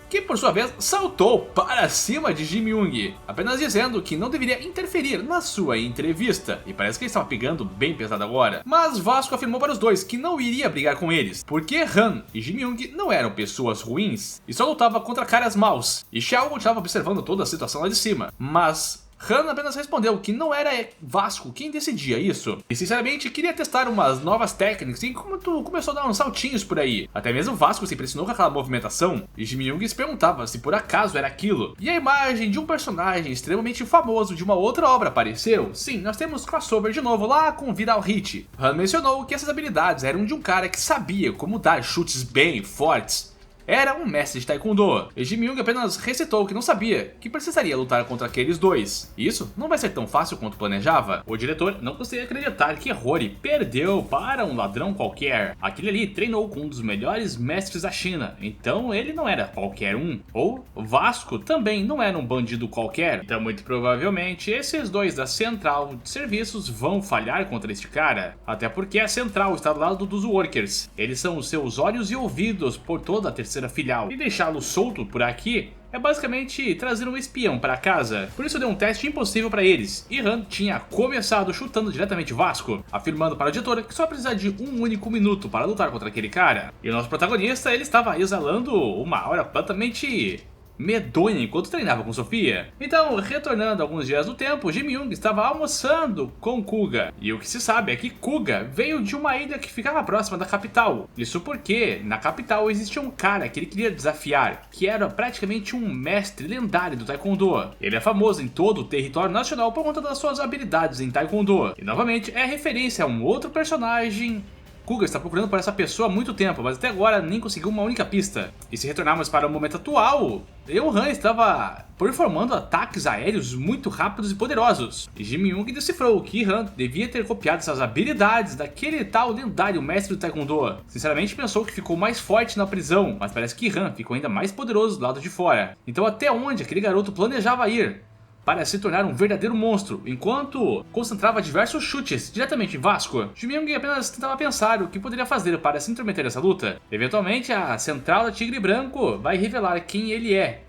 que por sua vez saltou para cima de Jim Young, apenas dizendo que não deveria interferir na sua entrevista, e parece que ele estava pegando bem pesado agora. Mas Vasco afirmou para os dois que não iria brigar com eles, porque Han e Jim Young não eram pessoas ruins, e só lutava contra caras maus, e Xiao estava observando toda a situação lá de cima, mas Han apenas respondeu que não era Vasco quem decidia isso, e sinceramente queria testar umas novas técnicas enquanto começou a dar uns saltinhos por aí. Até mesmo Vasco se impressionou com aquela movimentação, e Jim Young se perguntava se por acaso era aquilo. E a imagem de um personagem extremamente famoso de uma outra obra apareceu. Sim, nós temos crossover de novo lá com Viral Hit. Han mencionou que essas habilidades eram de um cara que sabia como dar chutes bem fortes. Era um mestre de Taekwondo, e Jim Young apenas recitou que não sabia que precisaria lutar contra aqueles dois. Isso não vai ser tão fácil quanto planejava. O diretor não conseguia acreditar que Rory perdeu para um ladrão qualquer. Aquele ali treinou com um dos melhores mestres da China, então ele não era qualquer um. Ou Vasco também não era um bandido qualquer, então muito provavelmente esses dois da central de serviços vão falhar contra este cara. Até porque a central está do lado dos workers, eles são os seus olhos e ouvidos por toda a terceira filial, e deixá-lo solto por aqui é basicamente trazer um espião para casa. Por isso deu um teste impossível para eles, e Han tinha começado chutando diretamente Vasco, afirmando para o diretor que só precisava de um único minuto para lutar contra aquele cara. E o nosso protagonista, ele estava exalando uma aura completamente medonha enquanto treinava com Sofia. Então, retornando alguns dias no tempo, Jim Young estava almoçando com Kuga, e o que se sabe é que Kuga veio de uma ilha que ficava próxima da capital. Isso porque na capital existia um cara que ele queria desafiar, que era praticamente um mestre lendário do Taekwondo. Ele é famoso em todo o território nacional por conta das suas habilidades em Taekwondo, e novamente é referência a um outro personagem. Kuga está procurando por essa pessoa há muito tempo, mas até agora nem conseguiu uma única pista. E se retornarmos para o momento atual, Han estava performando ataques aéreos muito rápidos e poderosos. E Jim Young decifrou que Han devia ter copiado essas habilidades daquele tal lendário mestre do Taekwondo. Sinceramente pensou que ficou mais forte na prisão, mas parece que Han ficou ainda mais poderoso do lado de fora. Então até onde aquele garoto planejava ir para se tornar um verdadeiro monstro, enquanto concentrava diversos chutes diretamente em Vasco, Jim Young apenas tentava pensar o que poderia fazer para se intrometer nessa luta. Eventualmente, a central da Tigre Branco vai revelar quem ele é.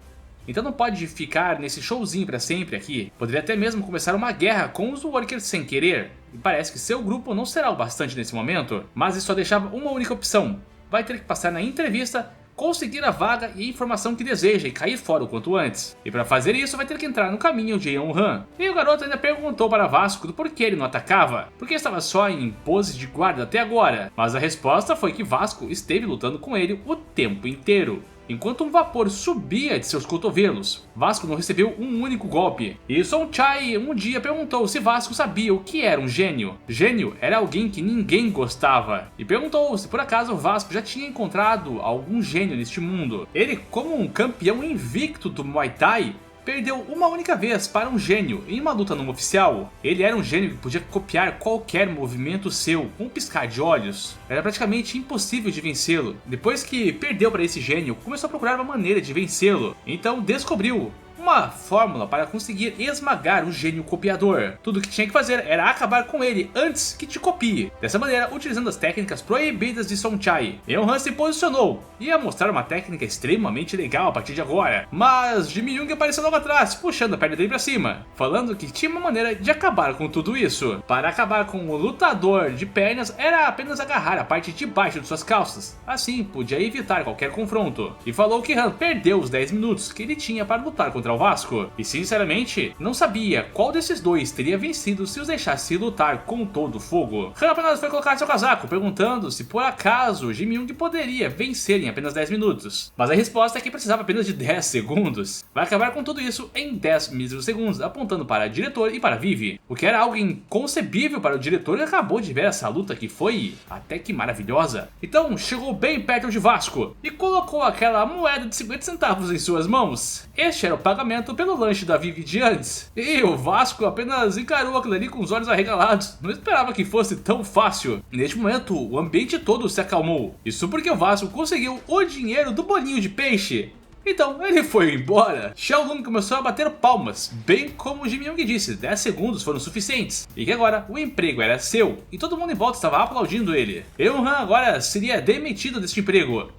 Então não pode ficar nesse showzinho para sempre aqui. Poderia até mesmo começar uma guerra com os Workers sem querer. E parece que seu grupo não será o bastante nesse momento, mas isso só deixava uma única opção. Vai ter que passar na entrevista, conseguir a vaga e a informação que deseja e cair fora o quanto antes. E para fazer isso vai ter que entrar no caminho de Yeon Han. E o garoto ainda perguntou para Vasco do porquê ele não atacava, porque estava só em pose de guarda até agora. Mas a resposta foi que Vasco esteve lutando com ele o tempo inteiro, enquanto um vapor subia de seus cotovelos. Vasco não recebeu um único golpe. E Song Chai um dia perguntou se Vasco sabia o que era um gênio. Gênio era alguém que ninguém gostava. E perguntou se por acaso Vasco já tinha encontrado algum gênio neste mundo. Ele, como um campeão invicto do Muay Thai, perdeu uma única vez para um gênio em uma luta não oficial. Ele era um gênio que podia copiar qualquer movimento seu, com um piscar de olhos. Era praticamente impossível de vencê-lo. Depois que perdeu para esse gênio, começou a procurar uma maneira de vencê-lo. Então descobriu uma fórmula para conseguir esmagar o gênio copiador. Tudo que tinha que fazer era acabar com ele antes que te copie. Dessa maneira, utilizando as técnicas proibidas de Song Chai, Yeon Han se posicionou e ia mostrar uma técnica extremamente legal a partir de agora. Mas Jim Young apareceu logo atrás, puxando a perna dele para cima, falando que tinha uma maneira de acabar com tudo isso. Para acabar com o lutador de pernas era apenas agarrar a parte de baixo de suas calças. Assim, podia evitar qualquer confronto. E falou que Han perdeu os 10 minutos que ele tinha para lutar contra o Vasco, e sinceramente não sabia qual desses dois teria vencido se os deixasse lutar com todo o fogo. Han apenas foi colocar seu casaco, perguntando se por acaso Jim Young poderia vencer em apenas 10 minutos. Mas a resposta é que precisava apenas de 10 segundos. Vai acabar com tudo isso em 10 míseros segundos, apontando para o diretor e para Vivi, o que era algo inconcebível para o diretor que acabou de ver essa luta que foi até que maravilhosa. Então chegou bem perto de Vasco e colocou aquela moeda de 50 centavos em suas mãos. Este era o pagamento pelo lanche da Vivi de antes. E o Vasco apenas encarou aquilo ali com os olhos arregalados. Não esperava que fosse tão fácil. Neste momento, o ambiente todo se acalmou. Isso porque o Vasco conseguiu o dinheiro do bolinho de peixe. Então ele foi embora. Xiaolong começou a bater palmas, bem como Jin Myung disse, 10 segundos foram suficientes, e que agora o emprego era seu, e todo mundo em volta estava aplaudindo ele. Eun-han agora seria demitido deste emprego.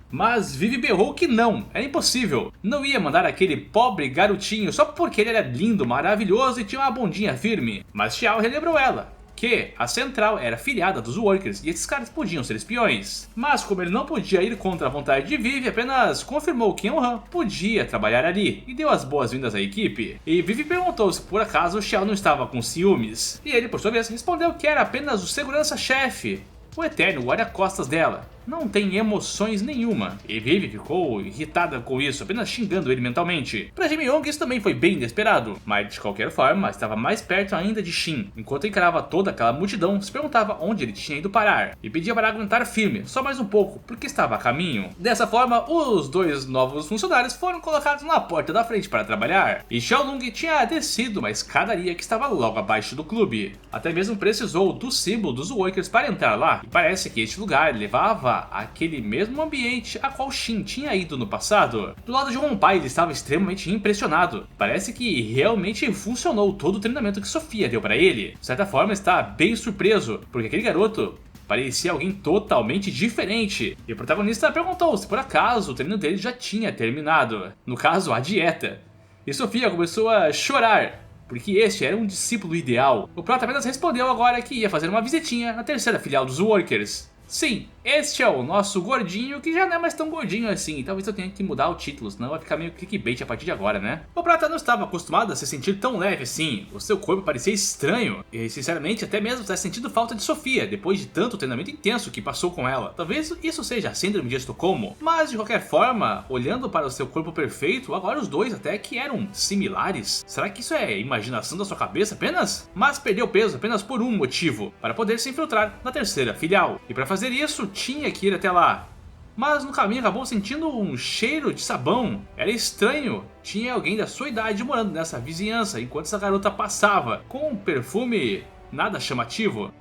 Mas Vivi berrou que não, era impossível. Não ia mandar aquele pobre garotinho só porque ele era lindo, maravilhoso e tinha uma bundinha firme. Mas Xiao relembrou ela que a central era filiada dos Workers e esses caras podiam ser espiões. Mas como ele não podia ir contra a vontade de Vivi, apenas confirmou que Eun-han podia trabalhar ali e deu as boas-vindas à equipe. E Vivi perguntou se por acaso Xiao não estava com ciúmes. E ele por sua vez respondeu que era apenas o segurança-chefe, o eterno guarda-costas dela. Não tem emoções nenhuma. E Vivi ficou irritada com isso, apenas xingando ele mentalmente. Pra Jin Myung isso também foi bem inesperado, mas de qualquer forma estava mais perto ainda de Shin. Enquanto encarava toda aquela multidão, se perguntava onde ele tinha ido parar e pedia para aguentar firme, só mais um pouco, porque estava a caminho. Dessa forma, os dois novos funcionários foram colocados na porta da frente para trabalhar. E Xiaolong tinha descido uma escadaria que estava logo abaixo do clube. Até mesmo precisou do símbolo dos Workers para entrar lá. E parece que este lugar levava aquele mesmo ambiente a qual Shin tinha ido no passado. Do lado de Won-pai ele estava extremamente impressionado. Parece que realmente funcionou todo o treinamento que Sofia deu para ele. De certa forma está bem surpreso, porque aquele garoto parecia alguém totalmente diferente. E o protagonista perguntou se por acaso o treino dele já tinha terminado. No caso, a dieta. E Sofia começou a chorar, porque este era um discípulo ideal. O prota apenas respondeu agora que ia fazer uma visitinha na terceira filial dos Workers. Sim, este é o nosso gordinho, que já não é mais tão gordinho assim. Talvez eu tenha que mudar o título, senão vai ficar meio clickbait a partir de agora, né? O prata não estava acostumado a se sentir tão leve assim. O seu corpo parecia estranho. E sinceramente até mesmo está sentindo falta de Sofia, depois de tanto treinamento intenso que passou com ela. Talvez isso seja a síndrome de Estocolmo. Mas de qualquer forma, olhando para o seu corpo perfeito, agora os dois até que eram similares. Será que isso é imaginação da sua cabeça apenas? Mas perdeu peso apenas por um motivo: para poder se infiltrar na terceira filial. E para fazer isso, tinha que ir até lá. Mas no caminho acabou sentindo um cheiro de sabão. Era estranho. Tinha alguém da sua idade morando nessa vizinhança enquanto essa garota passava, com um perfume nada chamativo.